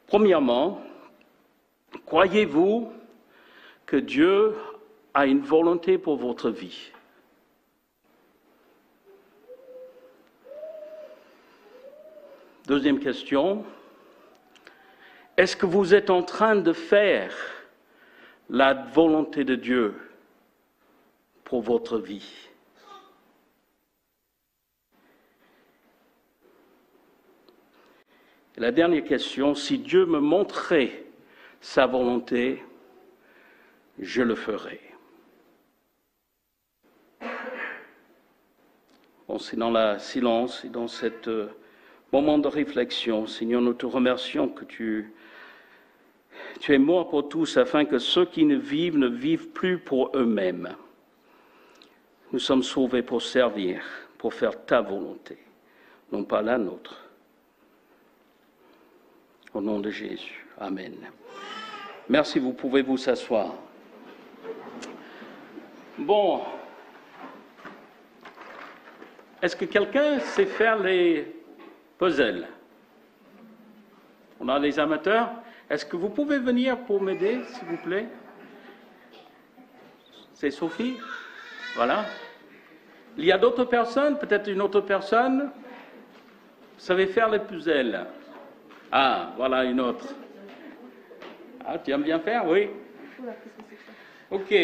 Premièrement, croyez-vous que Dieu a une volonté pour votre vie? Deuxième question, est-ce que vous êtes en train de faire la volonté de Dieu pour votre vie? Et la dernière question, si Dieu me montrait sa volonté, je le ferai. Bon, c'est dans le silence et dans ce moment de réflexion, Seigneur, nous te remercions que tu es mort pour tous afin que ceux qui ne vivent plus pour eux-mêmes. Nous sommes sauvés pour servir, pour faire ta volonté, non pas la nôtre. Au nom de Jésus. Amen. Merci, vous pouvez vous asseoir. Bon. Est-ce que quelqu'un sait faire les puzzles? On a les amateurs. Est-ce que vous pouvez venir pour m'aider, s'il vous plaît? C'est Sophie? Voilà. Il y a d'autres personnes, peut-être une autre personne? Vous savez faire les puzzles? Ah, voilà une autre. Ah, tu aimes bien faire, oui? Ok.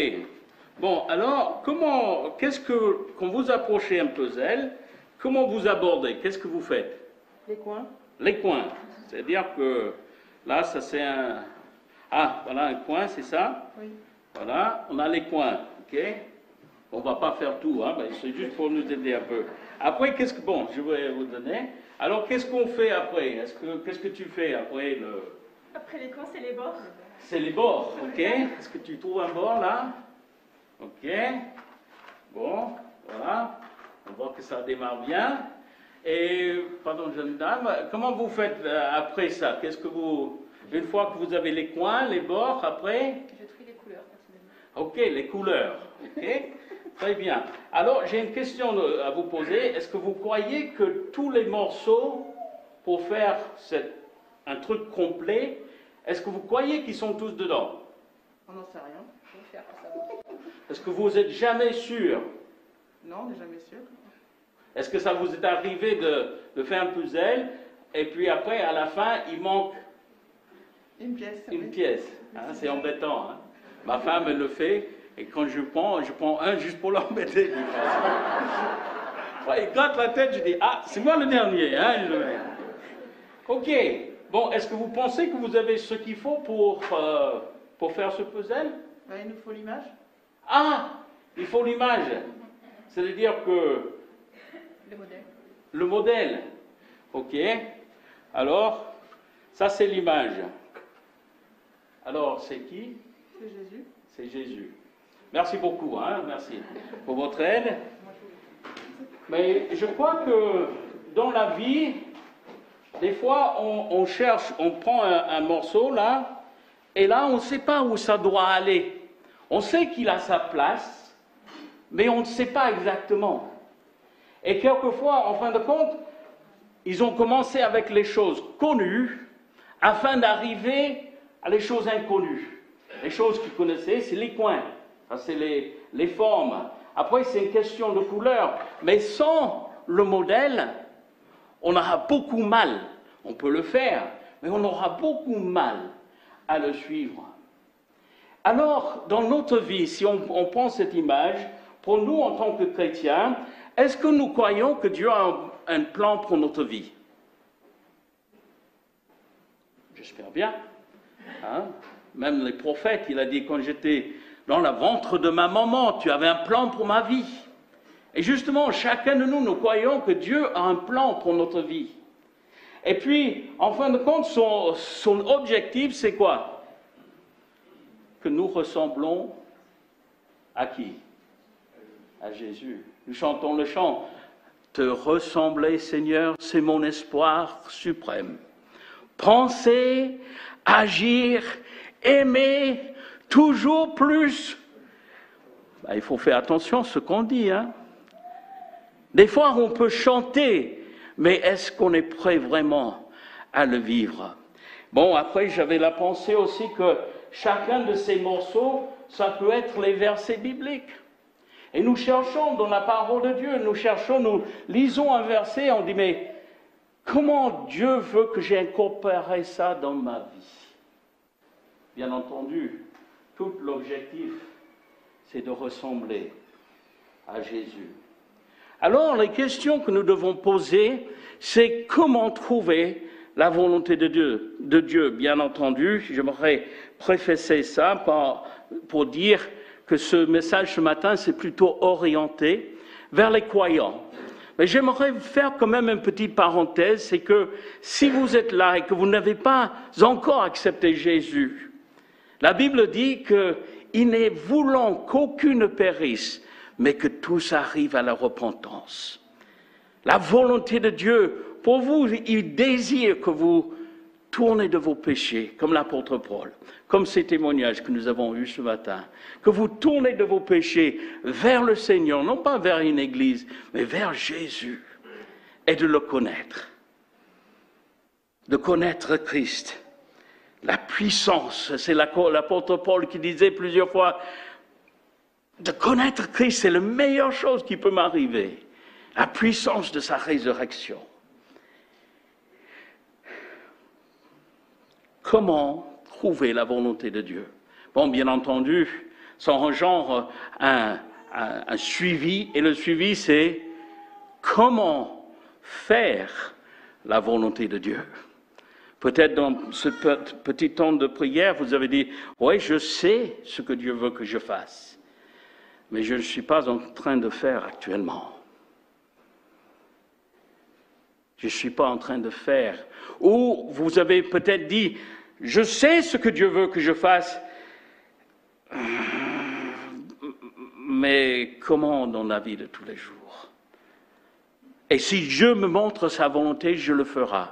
Bon, alors, quand vous approchez un puzzle, comment vous abordez? Qu'est-ce que vous faites? Les coins. Les coins. C'est-à-dire que là, ça c'est un... Ah, voilà un coin, c'est ça? Oui. Voilà, on a les coins, ok? On ne va pas faire tout, hein, mais c'est juste pour nous aider un peu. Après, bon, je vais vous donner. Alors, qu'est-ce qu'on fait après? Qu'est-ce que tu fais après le... Après les coins, c'est les bords. C'est les bords, ok? Est-ce que tu trouves un bord là? Ok. Bon, voilà. On voit que ça démarre bien. Et, pardon, jeune dame, comment vous faites après ça? Une fois que vous avez les coins, les bords, après? Je trie les couleurs, personnellement. Ok, les couleurs. Ok. Très bien. Alors, j'ai une question à vous poser. Est-ce que vous croyez que tous les morceaux, pour faire un truc complet, est-ce que vous croyez qu'ils sont tous dedans? On n'en sait rien. Je vais faire pour savoir. Est-ce que vous n'êtes jamais sûr? Non, on n'est jamais sûr. Est-ce que ça vous est arrivé de faire un puzzle, et puis après, à la fin, il manque une pièce? Une pièce. Hein, c'est embêtant. Hein. Ma femme, elle le fait. Et quand je prends un juste pour l'embêter. Il gratte la tête, je dis, ah, c'est moi le dernier. Hein, ok. Bon, est-ce que vous pensez que vous avez ce qu'il faut pour faire ce puzzle? Ben, il nous faut l'image. Ah, il faut l'image. C'est-à-dire que... Le modèle. Le modèle. Ok. Alors, ça c'est l'image. Alors, c'est qui? C'est Jésus. C'est Jésus. Merci beaucoup, hein, merci pour votre aide. Mais je crois que dans la vie, des fois, on cherche, on prend un morceau là, et là, on ne sait pas où ça doit aller. On sait qu'il a sa place, mais on ne sait pas exactement. Et quelquefois, en fin de compte, ils ont commencé avec les choses connues, afin d'arriver à les choses inconnues. Les choses qu'ils connaissaient, c'est les coins. Ça, c'est les formes. Après, c'est une question de couleur. Mais sans le modèle, on aura beaucoup mal. On peut le faire, mais on aura beaucoup mal à le suivre. Alors, dans notre vie, si on prend cette image, pour nous, en tant que chrétiens, est-ce que nous croyons que Dieu a un plan pour notre vie? J'espère bien. Hein? Même les prophètes, il a dit, quand j'étais dans le ventre de ma maman, tu avais un plan pour ma vie. Et justement, chacun de nous, nous croyons que Dieu a un plan pour notre vie. Et puis, en fin de compte, son objectif, c'est quoi? Que nous ressemblons à qui? À Jésus. Nous chantons le chant. Te ressembler, Seigneur, c'est mon espoir suprême. Penser, agir, aimer, toujours plus. Il faut faire attention à ce qu'on dit. Des fois, on peut chanter, mais est-ce qu'on est prêt vraiment à le vivre? Bon, après, j'avais la pensée aussi que chacun de ces morceaux, ça peut être les versets bibliques. Et nous cherchons dans la parole de Dieu, nous lisons un verset, on dit, mais comment Dieu veut que j'ai incorporé ça dans ma vie? Bien entendu, tout l'objectif, c'est de ressembler à Jésus. Alors, les questions que nous devons poser, c'est comment trouver la volonté de Dieu. Bien entendu, j'aimerais préfacer ça pour dire que ce message ce matin, c'est plutôt orienté vers les croyants. Mais j'aimerais faire quand même une petite parenthèse, c'est que si vous êtes là et que vous n'avez pas encore accepté Jésus, la Bible dit qu'il n'est voulant qu'aucune périsse, mais que tous arrivent à la repentance. La volonté de Dieu, pour vous, il désire que vous tournez de vos péchés, comme l'apôtre Paul, comme ces témoignages que nous avons eus ce matin, que vous tournez de vos péchés vers le Seigneur, non pas vers une église, mais vers Jésus, et de le connaître. De connaître Christ. La puissance, c'est l'apôtre Paul qui disait plusieurs fois, de connaître Christ, c'est la meilleure chose qui peut m'arriver. La puissance de sa résurrection. Comment trouver la volonté de Dieu? Bon, bien entendu, ça engendre un suivi, et le suivi, c'est comment faire la volonté de Dieu. Peut-être dans ce petit temps de prière, vous avez dit, oui, je sais ce que Dieu veut que je fasse, mais je ne suis pas en train de faire actuellement. Je ne suis pas en train de faire. Ou vous avez peut-être dit, je sais ce que Dieu veut que je fasse, mais comment dans la vie de tous les jours? Et si Dieu me montre sa volonté, je le ferai.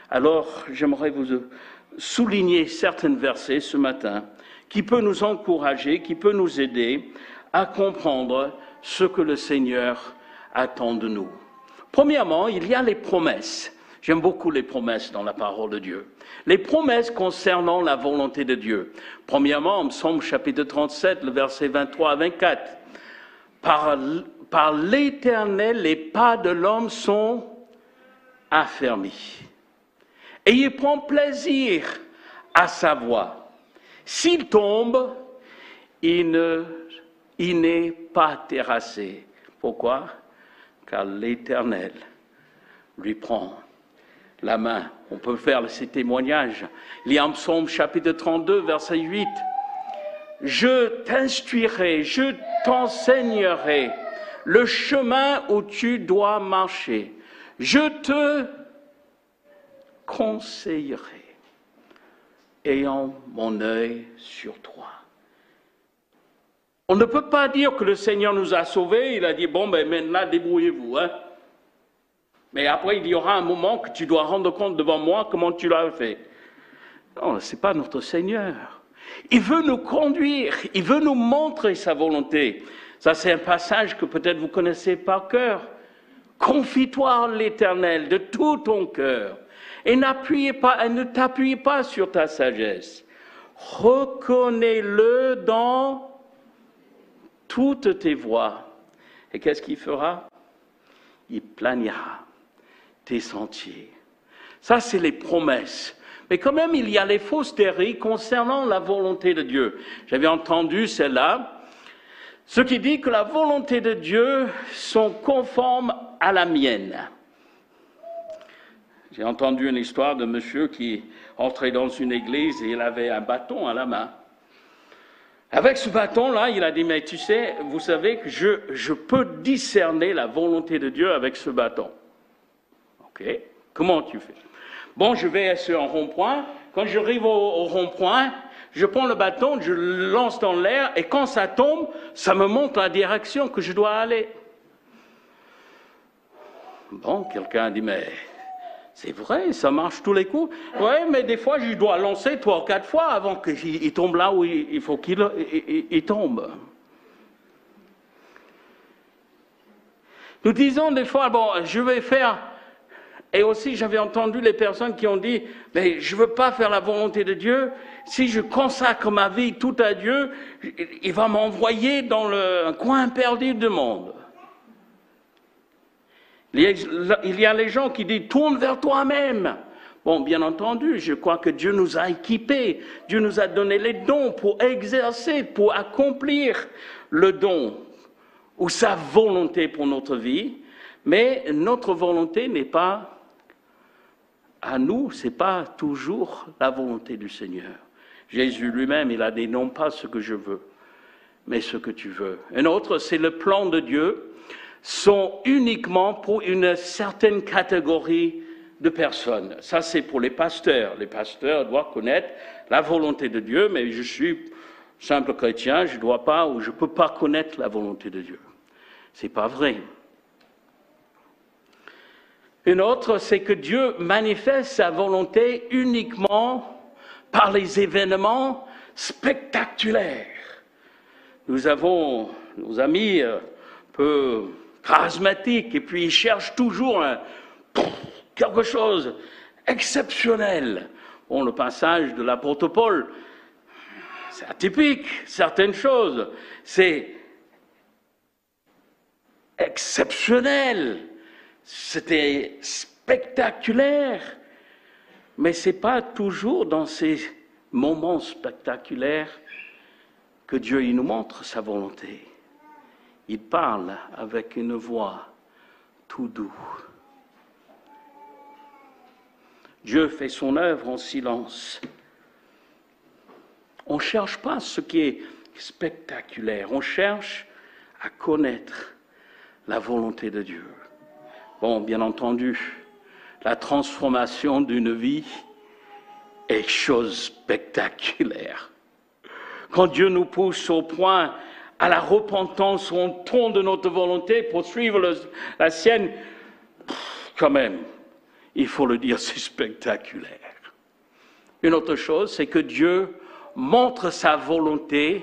Alors, j'aimerais vous souligner certains versets ce matin qui peuvent nous encourager, qui peuvent nous aider à comprendre ce que le Seigneur attend de nous. Premièrement, il y a les promesses. J'aime beaucoup les promesses dans la parole de Dieu. Les promesses concernant la volonté de Dieu. Premièrement, en Psaume chapitre 37, le verset 23 à 24. Par l'Éternel, les pas de l'homme sont affermis. Et il prend plaisir à sa voie. S'il tombe, il n'est pas terrassé. Pourquoi? Car l'Éternel lui prend la main. On peut faire ces témoignages. Il y a en Psaume chapitre 32, verset 8. Je t'instruirai, je t'enseignerai le chemin où tu dois marcher. Je te conseillerai, ayant mon œil sur toi. On ne peut pas dire que le Seigneur nous a sauvés, il a dit, bon, ben maintenant, débrouillez-vous. Mais après, il y aura un moment que tu dois rendre compte devant moi comment tu l'as fait. Non, ce n'est pas notre Seigneur. Il veut nous conduire, il veut nous montrer sa volonté. Ça, c'est un passage que peut-être vous connaissez par cœur. Confie-toi en l'Éternel de tout ton cœur et ne t'appuie pas sur ta sagesse. Reconnais-le dans toutes tes voies. Et qu'est-ce qu'il fera? Il planira tes sentiers. Ça, c'est les promesses. Mais quand même, il y a les fausses théories concernant la volonté de Dieu. J'avais entendu celle-là, ce qui dit que la volonté de Dieu sont conformes à la mienne. J'ai entendu une histoire de monsieur qui entrait dans une église et il avait un bâton à la main. Avec ce bâton-là, il a dit, mais tu sais, vous savez que je peux discerner la volonté de Dieu avec ce bâton. Ok, comment tu fais? Bon, je vais sur un rond-point. Quand j'arrive au rond-point, je prends le bâton, je le lance dans l'air, et quand ça tombe, ça me montre la direction que je dois aller. Bon, quelqu'un dit, mais c'est vrai, ça marche tous les coups. Oui, mais des fois, je dois lancer 3 ou 4 fois avant qu'il tombe là où il faut qu'il tombe. Nous disons des fois, bon, je vais faire... Et aussi, j'avais entendu les personnes qui ont dit, mais je ne veux pas faire la volonté de Dieu. Si je consacre ma vie tout à Dieu, il va m'envoyer dans un coin perdu du monde. Il y a les gens qui disent, tourne vers toi-même. Bon, bien entendu, je crois que Dieu nous a équipés. Dieu nous a donné les dons pour exercer, pour accomplir le don ou sa volonté pour notre vie. Mais notre volonté n'est pas à nous, ce n'est pas toujours la volonté du Seigneur. Jésus lui-même, il a dit non pas ce que je veux, mais ce que tu veux. Un autre, c'est le plan de Dieu, sont uniquement pour une certaine catégorie de personnes. Ça, c'est pour les pasteurs. Les pasteurs doivent connaître la volonté de Dieu, mais je suis simple chrétien, je ne dois pas ou je ne peux pas connaître la volonté de Dieu. Ce n'est pas vrai. Une autre, c'est que Dieu manifeste sa volonté uniquement par les événements spectaculaires. Nous avons nos amis un peu charismatiques et puis ils cherchent toujours quelque chose d'exceptionnel. Bon, le passage de l'apôtre Paul, c'est atypique, certaines choses, c'est exceptionnel. C'était spectaculaire, mais ce n'est pas toujours dans ces moments spectaculaires que Dieu il nous montre sa volonté. Il parle avec une voix tout doux. Dieu fait son œuvre en silence. On ne cherche pas ce qui est spectaculaire, on cherche à connaître la volonté de Dieu. Bon, bien entendu, la transformation d'une vie est chose spectaculaire. Quand Dieu nous pousse au point à la repentance, où on tourne de notre volonté pour suivre la sienne, quand même, il faut le dire, c'est spectaculaire. Une autre chose, c'est que Dieu montre sa volonté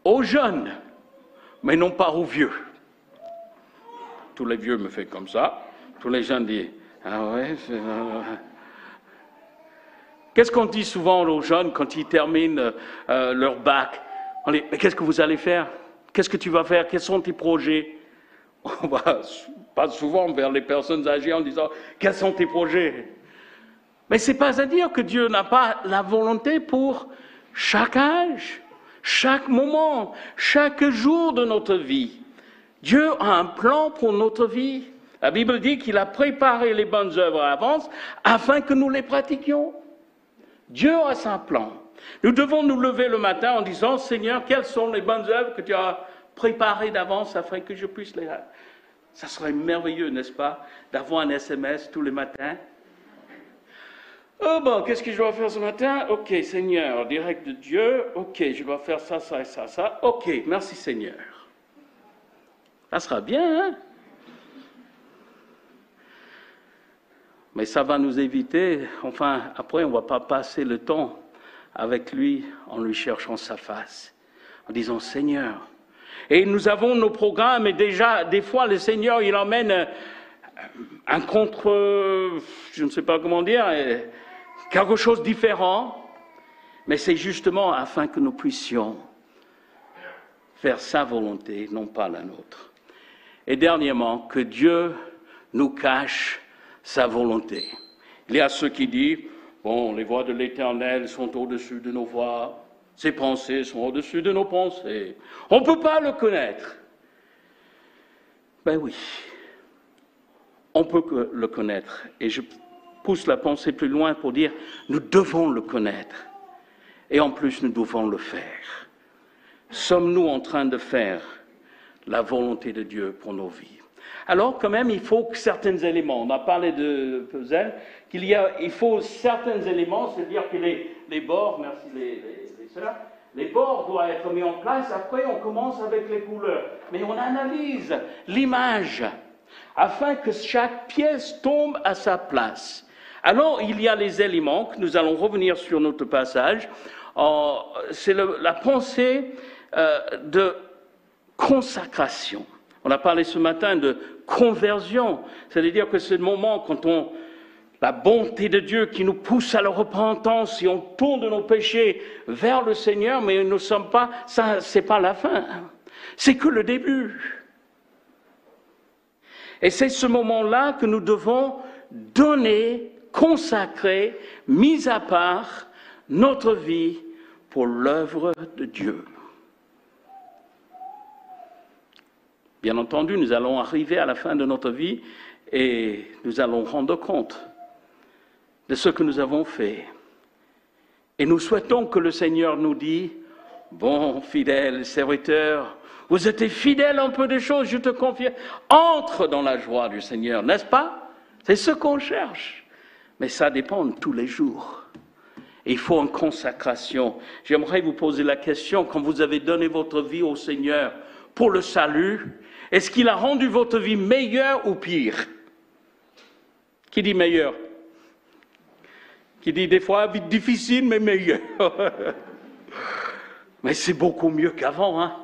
aux jeunes, mais non pas aux vieux. Tous les vieux me font comme ça. Tous les jeunes disent, ah ouais, qu'est-ce qu'on dit souvent aux jeunes quand ils terminent leur bac? On dit, mais qu'est-ce que vous allez faire? Qu'est-ce que tu vas faire? Quels sont tes projets? On va pas souvent vers les personnes âgées en disant, quels sont tes projets? Mais ce n'est pas à dire que Dieu n'a pas la volonté pour chaque âge, chaque moment, chaque jour de notre vie. Dieu a un plan pour notre vie. La Bible dit qu'il a préparé les bonnes œuvres à l'avance afin que nous les pratiquions. Dieu a son plan. Nous devons nous lever le matin en disant, Seigneur, quelles sont les bonnes œuvres que tu as préparées d'avance afin que je puisse les... Ça serait merveilleux, n'est-ce pas, d'avoir un SMS tous les matins. Oh bon, qu'est-ce que je dois faire ce matin? Ok, Seigneur, direct de Dieu. Ok, je dois faire ça, ça et ça, ça. Ok, merci Seigneur. Ça sera bien, hein? Mais ça va nous éviter, enfin, après, on ne va pas passer le temps avec lui en lui cherchant sa face, en disant, Seigneur. Et nous avons nos programmes, et déjà, des fois, le Seigneur, il emmène un contre, je ne sais pas comment dire, quelque chose de différent, mais c'est justement afin que nous puissions faire sa volonté, non pas la nôtre. Et dernièrement, que Dieu nous cache sa volonté. Il y a ceux qui disent, bon, les voies de l'Éternel sont au-dessus de nos voies, ses pensées sont au-dessus de nos pensées. On ne peut pas le connaître. Ben oui, on peut le connaître. Et je pousse la pensée plus loin pour dire, nous devons le connaître. Et en plus, nous devons le faire. Sommes-nous en train de faire la volonté de Dieu pour nos vies? Alors quand même, il faut que certains éléments, on a parlé de puzzle, il faut certains éléments, c'est-à-dire que les bords, merci les sœurs, les bords doivent être mis en place, après on commence avec les couleurs. Mais on analyse l'image afin que chaque pièce tombe à sa place. Alors il y a les éléments, que nous allons revenir sur notre passage, c'est la pensée de consacration. On a parlé ce matin de conversion, c'est-à-dire que c'est le moment quand la bonté de Dieu qui nous pousse à la repentance et on tourne de nos péchés vers le Seigneur, mais nous ne sommes pas, ça, c'est pas la fin, c'est que le début. Et c'est ce moment-là que nous devons donner, consacrer, mis à part notre vie pour l'œuvre de Dieu. Bien entendu, nous allons arriver à la fin de notre vie et nous allons rendre compte de ce que nous avons fait. Et nous souhaitons que le Seigneur nous dise, bon, fidèle serviteur, vous êtes fidèle en peu de choses, je te confie, entre dans la joie du Seigneur, n'est-ce pas? C'est ce qu'on cherche. Mais ça dépend de tous les jours. Il faut une consacration. J'aimerais vous poser la question, quand vous avez donné votre vie au Seigneur pour le salut, est-ce qu'il a rendu votre vie meilleure ou pire? Qui dit meilleure? Qui dit des fois vie difficile mais meilleure. Mais c'est beaucoup mieux qu'avant, hein?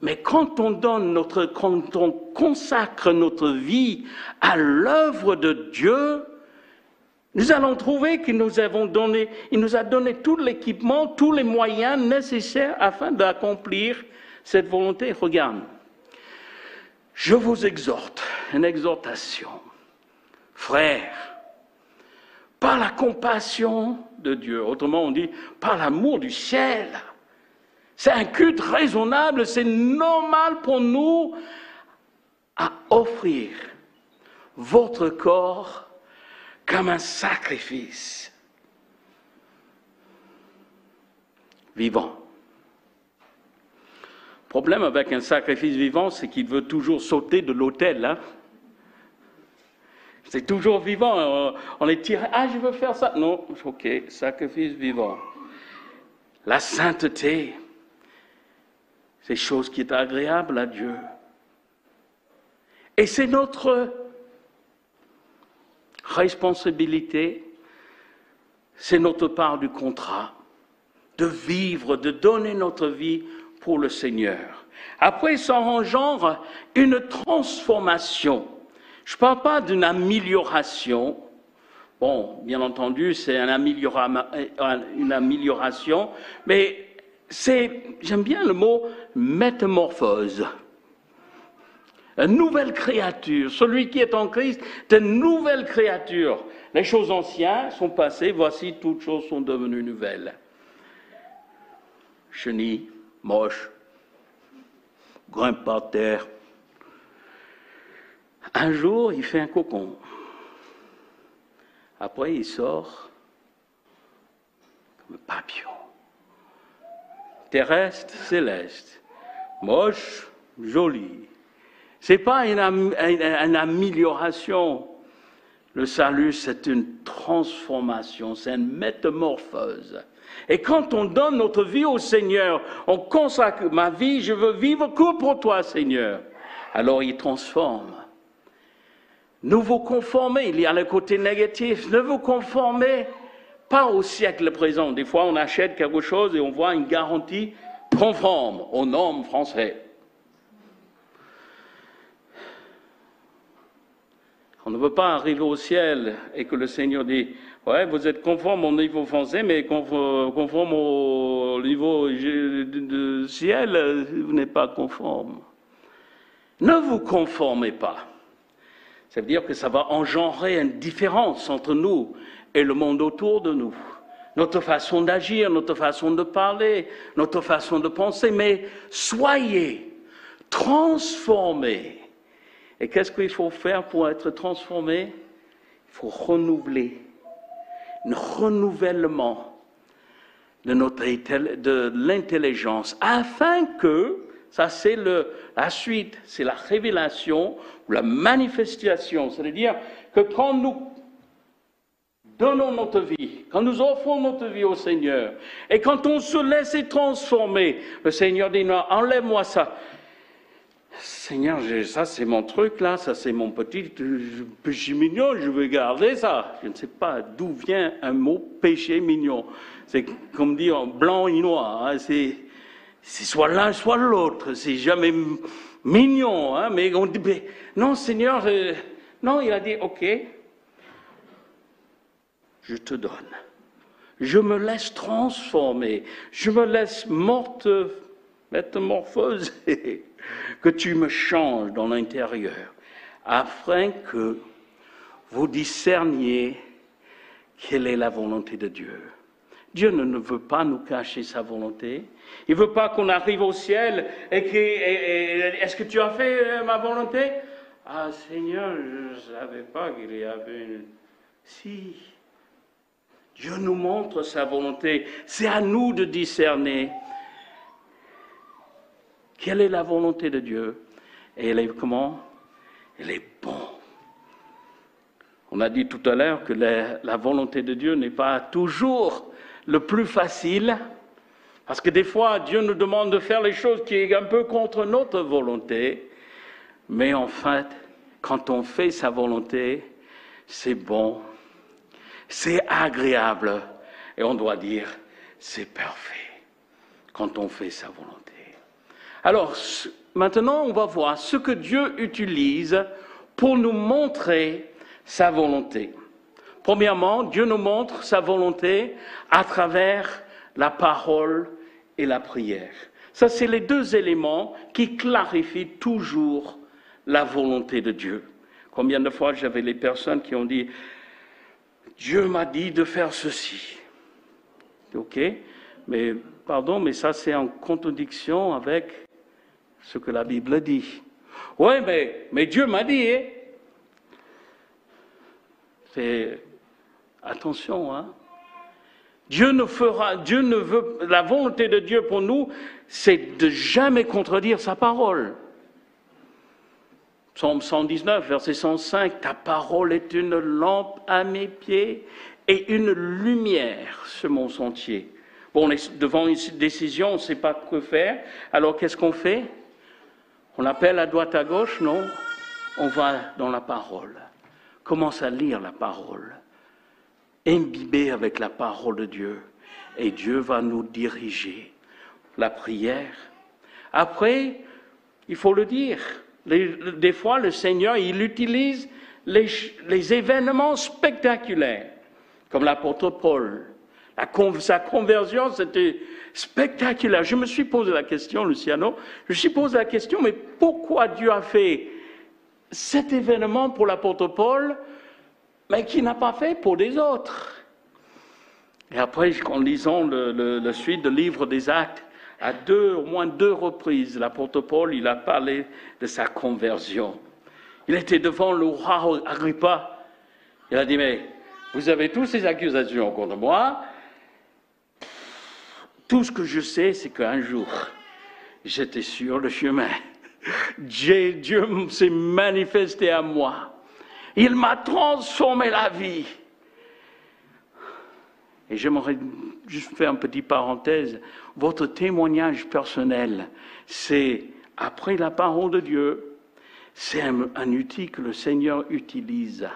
Mais quand on consacre notre vie à l'œuvre de Dieu, nous allons trouver qu'il nous a donné tout l'équipement, tous les moyens nécessaires afin d'accomplir cette volonté. Regarde, je vous exhorte, une exhortation, frères, par la compassion de Dieu, autrement on dit par l'amour du ciel. C'est un culte raisonnable, c'est normal pour nous à offrir votre corps comme un sacrifice vivant. Le problème avec un sacrifice vivant, c'est qu'il veut toujours sauter de l'autel. Hein? C'est toujours vivant. On est tiré. Ah, je veux faire ça. Non, ok, sacrifice vivant. La sainteté, c'est chose qui est agréable à Dieu. Et c'est notre responsabilité, c'est notre part du contrat, de vivre, de donner notre vie pour le Seigneur. Après, ça engendre une transformation. Je ne parle pas d'une amélioration. Bon, bien entendu, c'est une amélioration, mais j'aime bien le mot métamorphose. Une nouvelle créature. Celui qui est en Christ est une nouvelle créature. Les choses anciennes sont passées, voici toutes choses sont devenues nouvelles. Chenille, moche, grimpe par terre. Un jour, il fait un cocon. Après, il sort comme un papillon. Terrestre, céleste. Moche, joli. Ce n'est pas une amélioration. Le salut, c'est une transformation, c'est une métamorphose. Et quand on donne notre vie au Seigneur, on consacre ma vie, je veux vivre que pour toi, Seigneur. Alors il transforme. Ne vous conformez, il y a le côté négatif, ne vous conformez pas au siècle présent. Des fois, on achète quelque chose et on voit une garantie conforme aux normes françaises. On ne veut pas arriver au ciel et que le Seigneur dit « Ouais, vous êtes conforme au niveau français, mais conforme au niveau du ciel, vous n'êtes pas conforme. » Ne vous conformez pas. Ça veut dire que ça va engendrer une différence entre nous et le monde autour de nous. Notre façon d'agir, notre façon de parler, notre façon de penser, mais soyez transformés. Et qu'est-ce qu'il faut faire pour être transformé? Il faut renouveler, un renouvellement de l'intelligence, afin que, Ça, c'est la suite, c'est la révélation ou la manifestation. C'est-à-dire que quand nous donnons notre vie, quand nous offrons notre vie au Seigneur, et quand on se laisse transformer, le Seigneur dit, non, enlève-moi ça. Seigneur, ça c'est mon truc là, ça c'est mon petit péché mignon, je veux garder ça. Je ne sais pas d'où vient un mot péché mignon. C'est comme dire blanc et noir, hein. C'est soit l'un, soit l'autre, c'est jamais mignon. Hein. Mais on dit, non Seigneur, non, il a dit, ok, je te donne. Je me laisse transformer, je me laisse métamorphoser, que tu me changes dans l'intérieur, afin que vous discerniez quelle est la volonté de Dieu. Dieu ne veut pas nous cacher sa volonté. Il ne veut pas qu'on arrive au ciel et est-ce que tu as fait ma volonté? Ah Seigneur, je ne savais pas qu'il y avait une... Si, Dieu nous montre sa volonté. C'est à nous de discerner quelle est la volonté de Dieu. Et elle est comment? Elle est bonne. On a dit tout à l'heure que la volonté de Dieu n'est pas toujours le plus facile, parce que des fois, Dieu nous demande de faire les choses qui sont un peu contre notre volonté, mais en fait, quand on fait sa volonté, c'est bon, c'est agréable, et on doit dire, c'est parfait, quand on fait sa volonté. Alors, maintenant, on va voir ce que Dieu utilise pour nous montrer sa volonté. Premièrement, Dieu nous montre sa volonté à travers la parole et la prière. Ça, c'est les deux éléments qui clarifient toujours la volonté de Dieu. Combien de fois j'avais les personnes qui ont dit « Dieu m'a dit de faire ceci ». Ok, mais pardon, mais ça c'est en contradiction avec ce que la Bible dit. Oui, mais Dieu m'a dit. Hein? Attention, hein. La volonté de Dieu pour nous, c'est de jamais contredire sa parole. Psaume 119, verset 105, ta parole est une lampe à mes pieds et une lumière sur mon sentier. Bon, on est devant une décision, on ne sait pas quoi faire. Alors qu'est-ce qu'on fait? On appelle à droite à gauche? Non, on va dans la parole. Commence à lire la parole. Imbibé avec la parole de Dieu. Et Dieu va nous diriger. La prière. Après, il faut le dire, des fois le Seigneur, il utilise les événements spectaculaires, comme l'apôtre Paul. Sa conversion, c'était spectaculaire. Je me suis posé la question, Luciano, je me suis posé la question, mais pourquoi Dieu a fait cet événement pour l'apôtre Paul, mais qu'il n'a pas fait pour les autres? Et après, en lisant la suite du livre des Actes, au moins deux reprises, l'apôtre Paul, il a parlé de sa conversion. Il était devant le roi Agrippa. Il a dit, mais vous avez toutes ces accusations contre moi. Tout ce que je sais, c'est qu'un jour, j'étais sur le chemin. Dieu s'est manifesté à moi. Il m'a transformé la vie. Et j'aimerais juste faire une petite parenthèse. Votre témoignage personnel, c'est, après la parole de Dieu, c'est un outil que le Seigneur utilise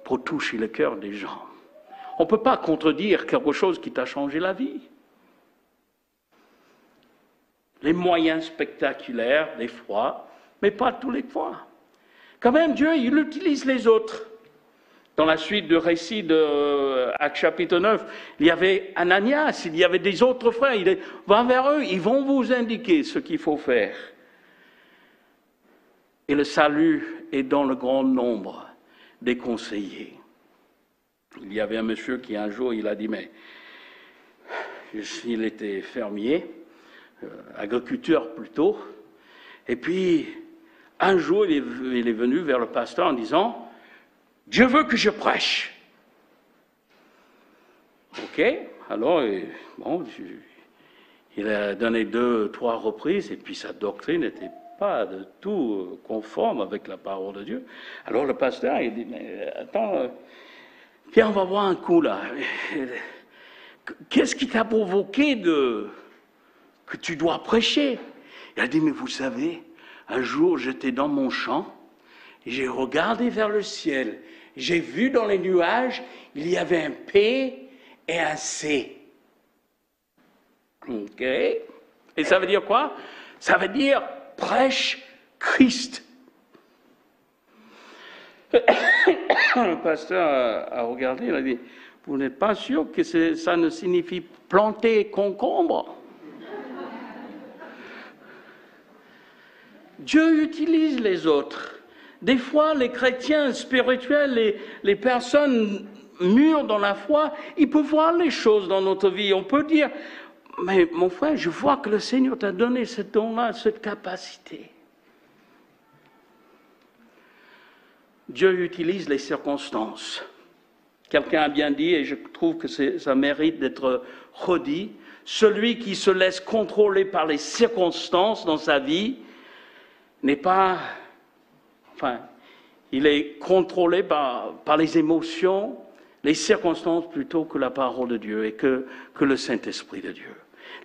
pour toucher le cœur des gens. On ne peut pas contredire quelque chose qui t'a changé la vie. Les moyens spectaculaires, des fois, mais pas tous les fois. Quand même, Dieu, il utilise les autres. Dans la suite du récit de Actes chapitre 9, il y avait Ananias, il y avait des autres frères. Il dit, va vers eux, ils vont vous indiquer ce qu'il faut faire. Et le salut est dans le grand nombre des conseillers. Il y avait un monsieur qui un jour, il a dit, mais il était fermier, agriculteur plutôt, et puis un jour il est venu vers le pasteur en disant, Dieu veut que je prêche. Ok, alors bon, Il a donné 2, 3 reprises, et puis sa doctrine n'était pas de tout conforme avec la parole de Dieu. Alors le pasteur, il dit, mais attends, viens, on va voir un coup là. Qu'est-ce qui t'a provoqué que tu dois prêcher? Il a dit, mais vous savez, un jour j'étais dans mon champ, et j'ai regardé vers le ciel, j'ai vu dans les nuages, il y avait un P et un C. Ok. Et ça veut dire quoi? Ça veut dire prêche Christ. Le pasteur a regardé, il a dit, vous n'êtes pas sûr que ça ne signifie planter concombre? Dieu utilise les autres. Des fois, les chrétiens spirituels, les personnes mûres dans la foi, ils peuvent voir les choses dans notre vie. On peut dire, mais mon frère, je vois que le Seigneur t'a donné ce don-là, cette capacité. Dieu utilise les circonstances. Quelqu'un a bien dit, et je trouve que ça mérite d'être redit, celui qui se laisse contrôler par les circonstances dans sa vie n'est pas... Enfin, il est contrôlé par les émotions, les circonstances plutôt que la parole de Dieu et que le Saint-Esprit de Dieu.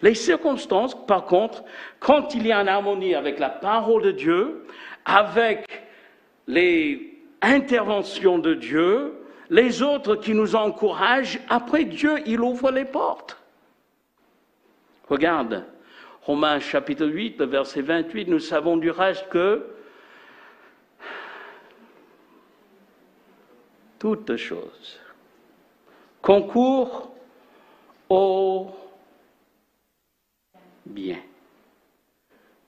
Les circonstances, par contre, quand il y a une harmonie avec la parole de Dieu, avec les interventions de Dieu, les autres qui nous encouragent, après Dieu, il ouvre les portes. Regarde, Romains chapitre 8, verset 28, nous savons du reste que toutes choses concourent au bien.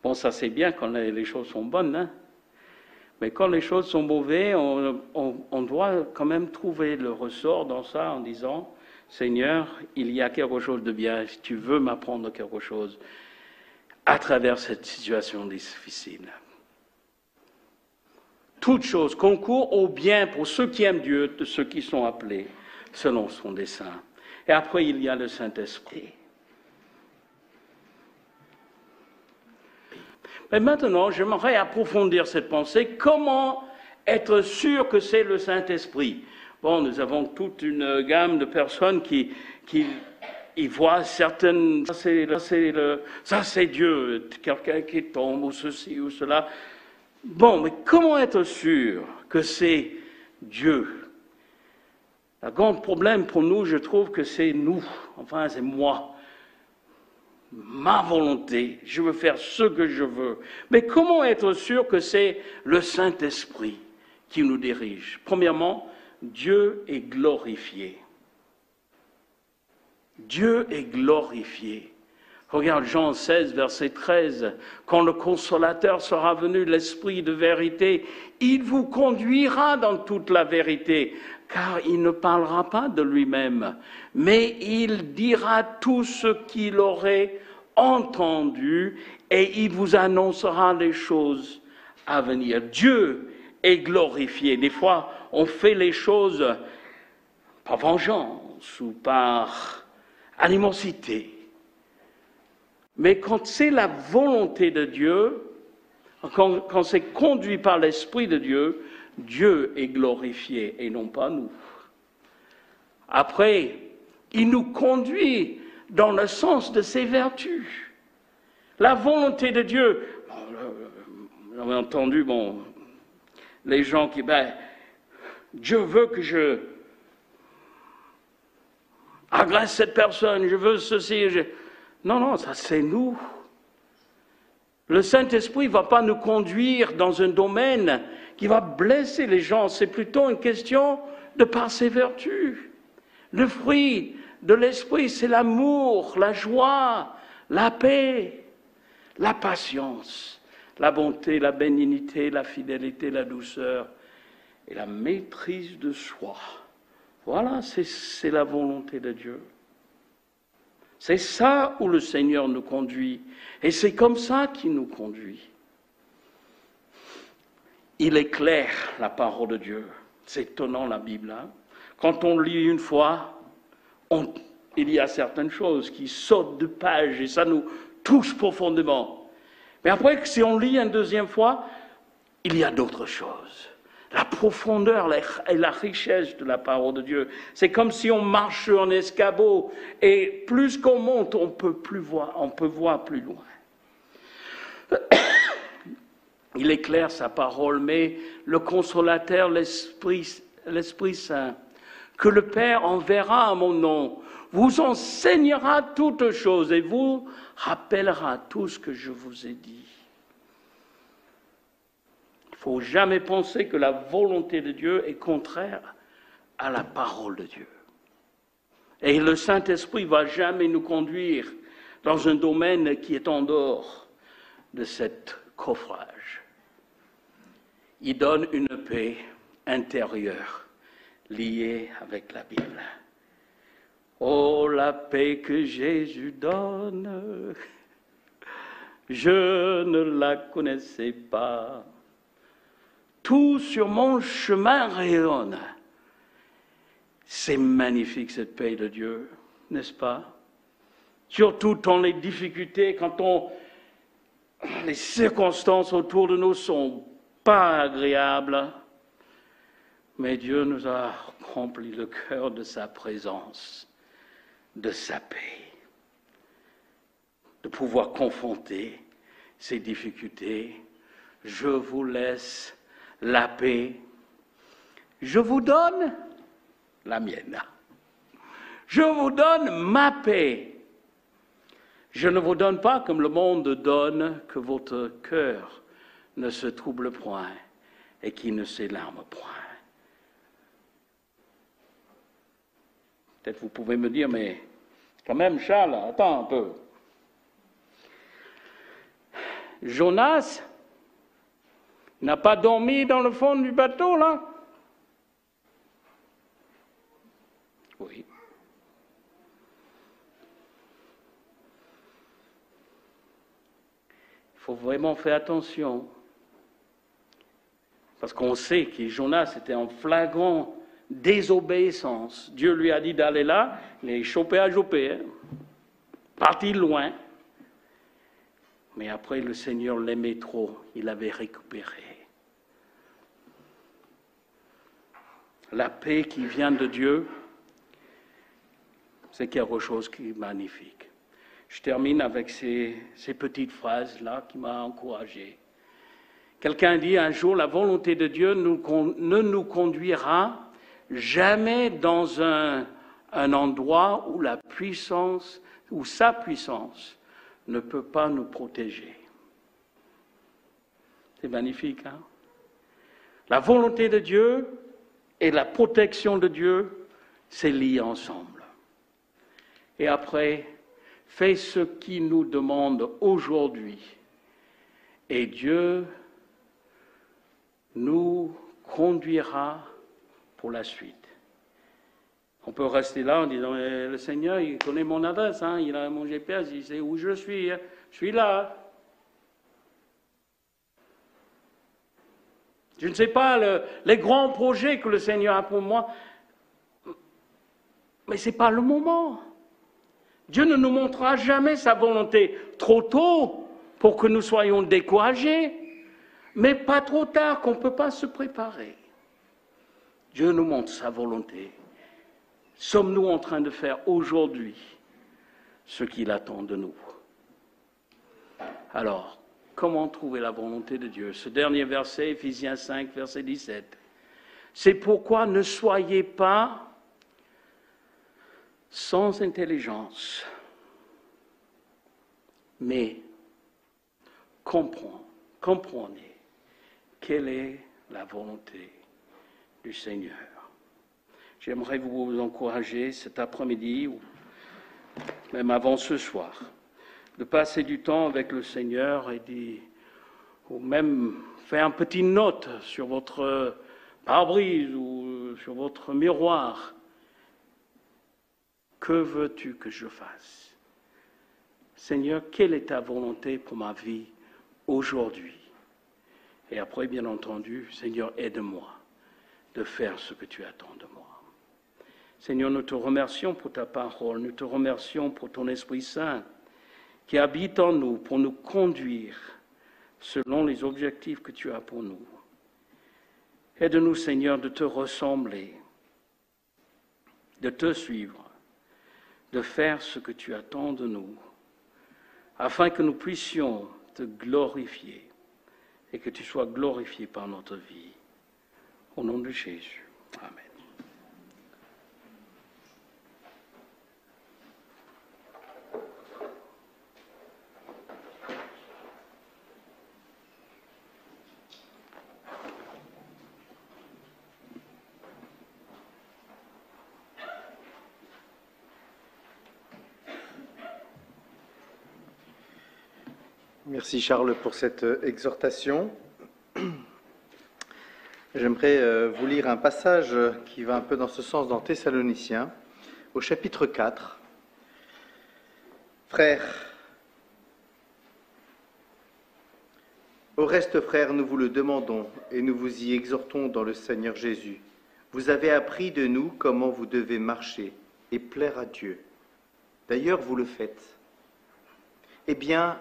Bon, ça c'est bien quand les choses sont bonnes, hein? Mais quand les choses sont mauvaises, on doit quand même trouver le ressort dans ça en disant, Seigneur, il y a quelque chose de bien, si tu veux m'apprendre quelque chose à travers cette situation difficile. Toutes choses concourent au bien pour ceux qui aiment Dieu, de ceux qui sont appelés selon son dessein. Et après, il y a le Saint-Esprit. Mais maintenant, j'aimerais approfondir cette pensée. Comment être sûr que c'est le Saint-Esprit? Bon, nous avons toute une gamme de personnes qui voient certaines... Ça, c'est Dieu, quelqu'un qui tombe, ou ceci, ou cela. Bon, mais comment être sûr que c'est Dieu? Le grand problème pour nous, je trouve que c'est nous, enfin c'est moi, ma volonté, je veux faire ce que je veux. Mais comment être sûr que c'est le Saint-Esprit qui nous dirige? Premièrement, Dieu est glorifié. Dieu est glorifié. Regarde Jean 16, verset 13. Quand le Consolateur sera venu, l'Esprit de vérité, il vous conduira dans toute la vérité, car il ne parlera pas de lui-même, mais il dira tout ce qu'il aurait entendu et il vous annoncera les choses à venir. Dieu est glorifié. Des fois, on fait les choses par vengeance ou par animosité. Mais quand c'est la volonté de Dieu, quand c'est conduit par l'Esprit de Dieu, Dieu est glorifié et non pas nous. Après, il nous conduit dans le sens de ses vertus. La volonté de Dieu, on a entendu, les gens qui, Dieu veut que je agresse cette personne, je veux ceci, Non, ça c'est nous. Le Saint-Esprit ne va pas nous conduire dans un domaine qui va blesser les gens. C'est plutôt une question de par ses vertus. Le fruit de l'Esprit, c'est l'amour, la joie, la paix, la patience, la bonté, la bénignité, la fidélité, la douceur et la maîtrise de soi. Voilà, c'est la volonté de Dieu. C'est ça où le Seigneur nous conduit. Et c'est comme ça qu'il nous conduit. Il est clair, la parole de Dieu. C'est étonnant, la Bible. Hein? Quand on lit une fois, on il y a certaines choses qui sautent de page et ça nous touche profondément. Mais après, si on lit une deuxième fois, il y a d'autres choses. La profondeur et la richesse de la parole de Dieu. C'est comme si on marche sur un escabeau et plus qu'on monte, on peut voir plus loin. Il éclaire sa parole, mais le consolateur, l'Esprit Saint, que le Père enverra à mon nom, vous enseignera toutes choses et vous rappellera tout ce que je vous ai dit. Il ne faut jamais penser que la volonté de Dieu est contraire à la parole de Dieu. Et le Saint-Esprit ne va jamais nous conduire dans un domaine qui est en dehors de cet coffrage. Il donne une paix intérieure liée avec la Bible. Oh, la paix que Jésus donne, je ne la connaissais pas. Tout sur mon chemin rayonne. C'est magnifique cette paix de Dieu, n'est-ce pas? Surtout dans les difficultés, quand les circonstances autour de nous sont pas agréables. Mais Dieu nous a rempli le cœur de sa présence, de sa paix, de pouvoir confronter ces difficultés. Je vous laisse la paix. Je vous donne la mienne. Je vous donne ma paix. Je ne vous donne pas comme le monde donne, que votre cœur ne se trouble point et qui ne s'élarme point. Peut-être vous pouvez me dire, mais quand même, Charles, attends un peu. Jonas n'a pas dormi dans le fond du bateau, là? Oui. Il faut vraiment faire attention. Parce qu'on sait que Jonas était en flagrant désobéissance. Dieu lui a dit d'aller là, il est chopé à Jopé, parti loin. Mais après, le Seigneur l'aimait trop, il l'avait récupéré. La paix qui vient de Dieu, c'est quelque chose qui est magnifique. Je termine avec ces petites phrases-là qui m'ont encouragé. Quelqu'un dit un jour, la volonté de Dieu ne nous conduira jamais dans un endroit où la puissance, où sa puissance ne peut pas nous protéger. C'est magnifique, hein? La volonté de Dieu et la protection de Dieu, c'est lié ensemble. Et après, fais ce qu'il nous demande aujourd'hui. Et Dieu nous conduira pour la suite. On peut rester là en disant, le Seigneur, il connaît mon adresse, hein, il a mon GPS, il sait où je suis là. Je ne sais pas les grands projets que le Seigneur a pour moi, mais ce n'est pas le moment. Dieu ne nous montrera jamais sa volonté trop tôt pour que nous soyons découragés, mais pas trop tard qu'on ne peut pas se préparer. Dieu nous montre sa volonté. Sommes-nous en train de faire aujourd'hui ce qu'il attend de nous? Alors, comment trouver la volonté de Dieu? Ce dernier verset, Éphésiens 5, verset 17. C'est pourquoi ne soyez pas sans intelligence, mais comprenez quelle est la volonté du Seigneur. J'aimerais vous encourager cet après-midi, ou même avant ce soir, de passer du temps avec le Seigneur ou même faire une petite note sur votre pare-brise ou sur votre miroir. Que veux-tu que je fasse? Seigneur, quelle est ta volonté pour ma vie aujourd'hui? Et après, bien entendu, Seigneur, aide-moi de faire ce que tu attends de moi. Seigneur, nous te remercions pour ta parole, nous te remercions pour ton Esprit Saint qui habite en nous pour nous conduire selon les objectifs que tu as pour nous. Aide-nous, Seigneur, de te ressembler, de te suivre, de faire ce que tu attends de nous, afin que nous puissions te glorifier et que tu sois glorifié par notre vie. Au nom de Jésus. Amen. Merci Charles pour cette exhortation. J'aimerais vous lire un passage qui va un peu dans ce sens dans Thessaloniciens, au chapitre 4. Frères, au reste, frères, nous vous le demandons et nous vous y exhortons dans le Seigneur Jésus. Vous avez appris de nous comment vous devez marcher et plaire à Dieu. D'ailleurs, vous le faites. Eh bien,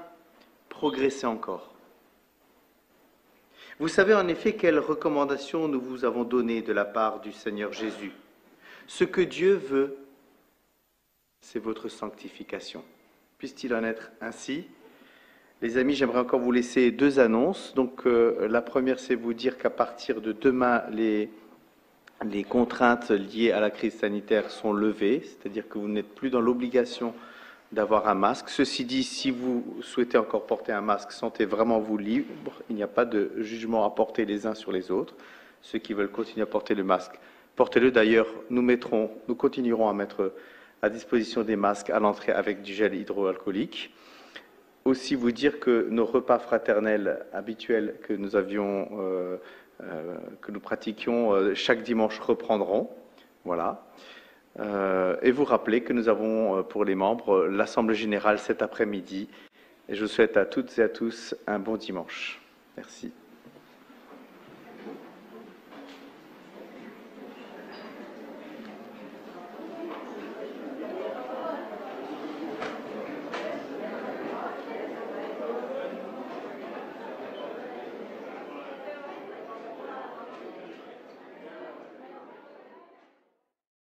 progressez encore. Vous savez en effet quelles recommandations nous vous avons données de la part du Seigneur Jésus. Ce que Dieu veut, c'est votre sanctification. Puisse-t-il en être ainsi? Les amis, j'aimerais encore vous laisser 2 annonces. Donc, la première, c'est vous dire qu'à partir de demain, les contraintes liées à la crise sanitaire sont levées, c'est-à-dire que vous n'êtes plus dans l'obligation d'avoir un masque. Ceci dit, si vous souhaitez encore porter un masque, sentez vraiment vous libre. Il n'y a pas de jugement à porter les uns sur les autres. Ceux qui veulent continuer à porter le masque, portez-le. D'ailleurs, nous continuerons à mettre à disposition des masques à l'entrée avec du gel hydroalcoolique. Aussi vous dire que nos repas fraternels habituels que nous pratiquions chaque dimanche reprendront. Voilà. Et vous rappeler que nous avons pour les membres l'Assemblée Générale cet après-midi. Et je vous souhaite à toutes et à tous un bon dimanche. Merci.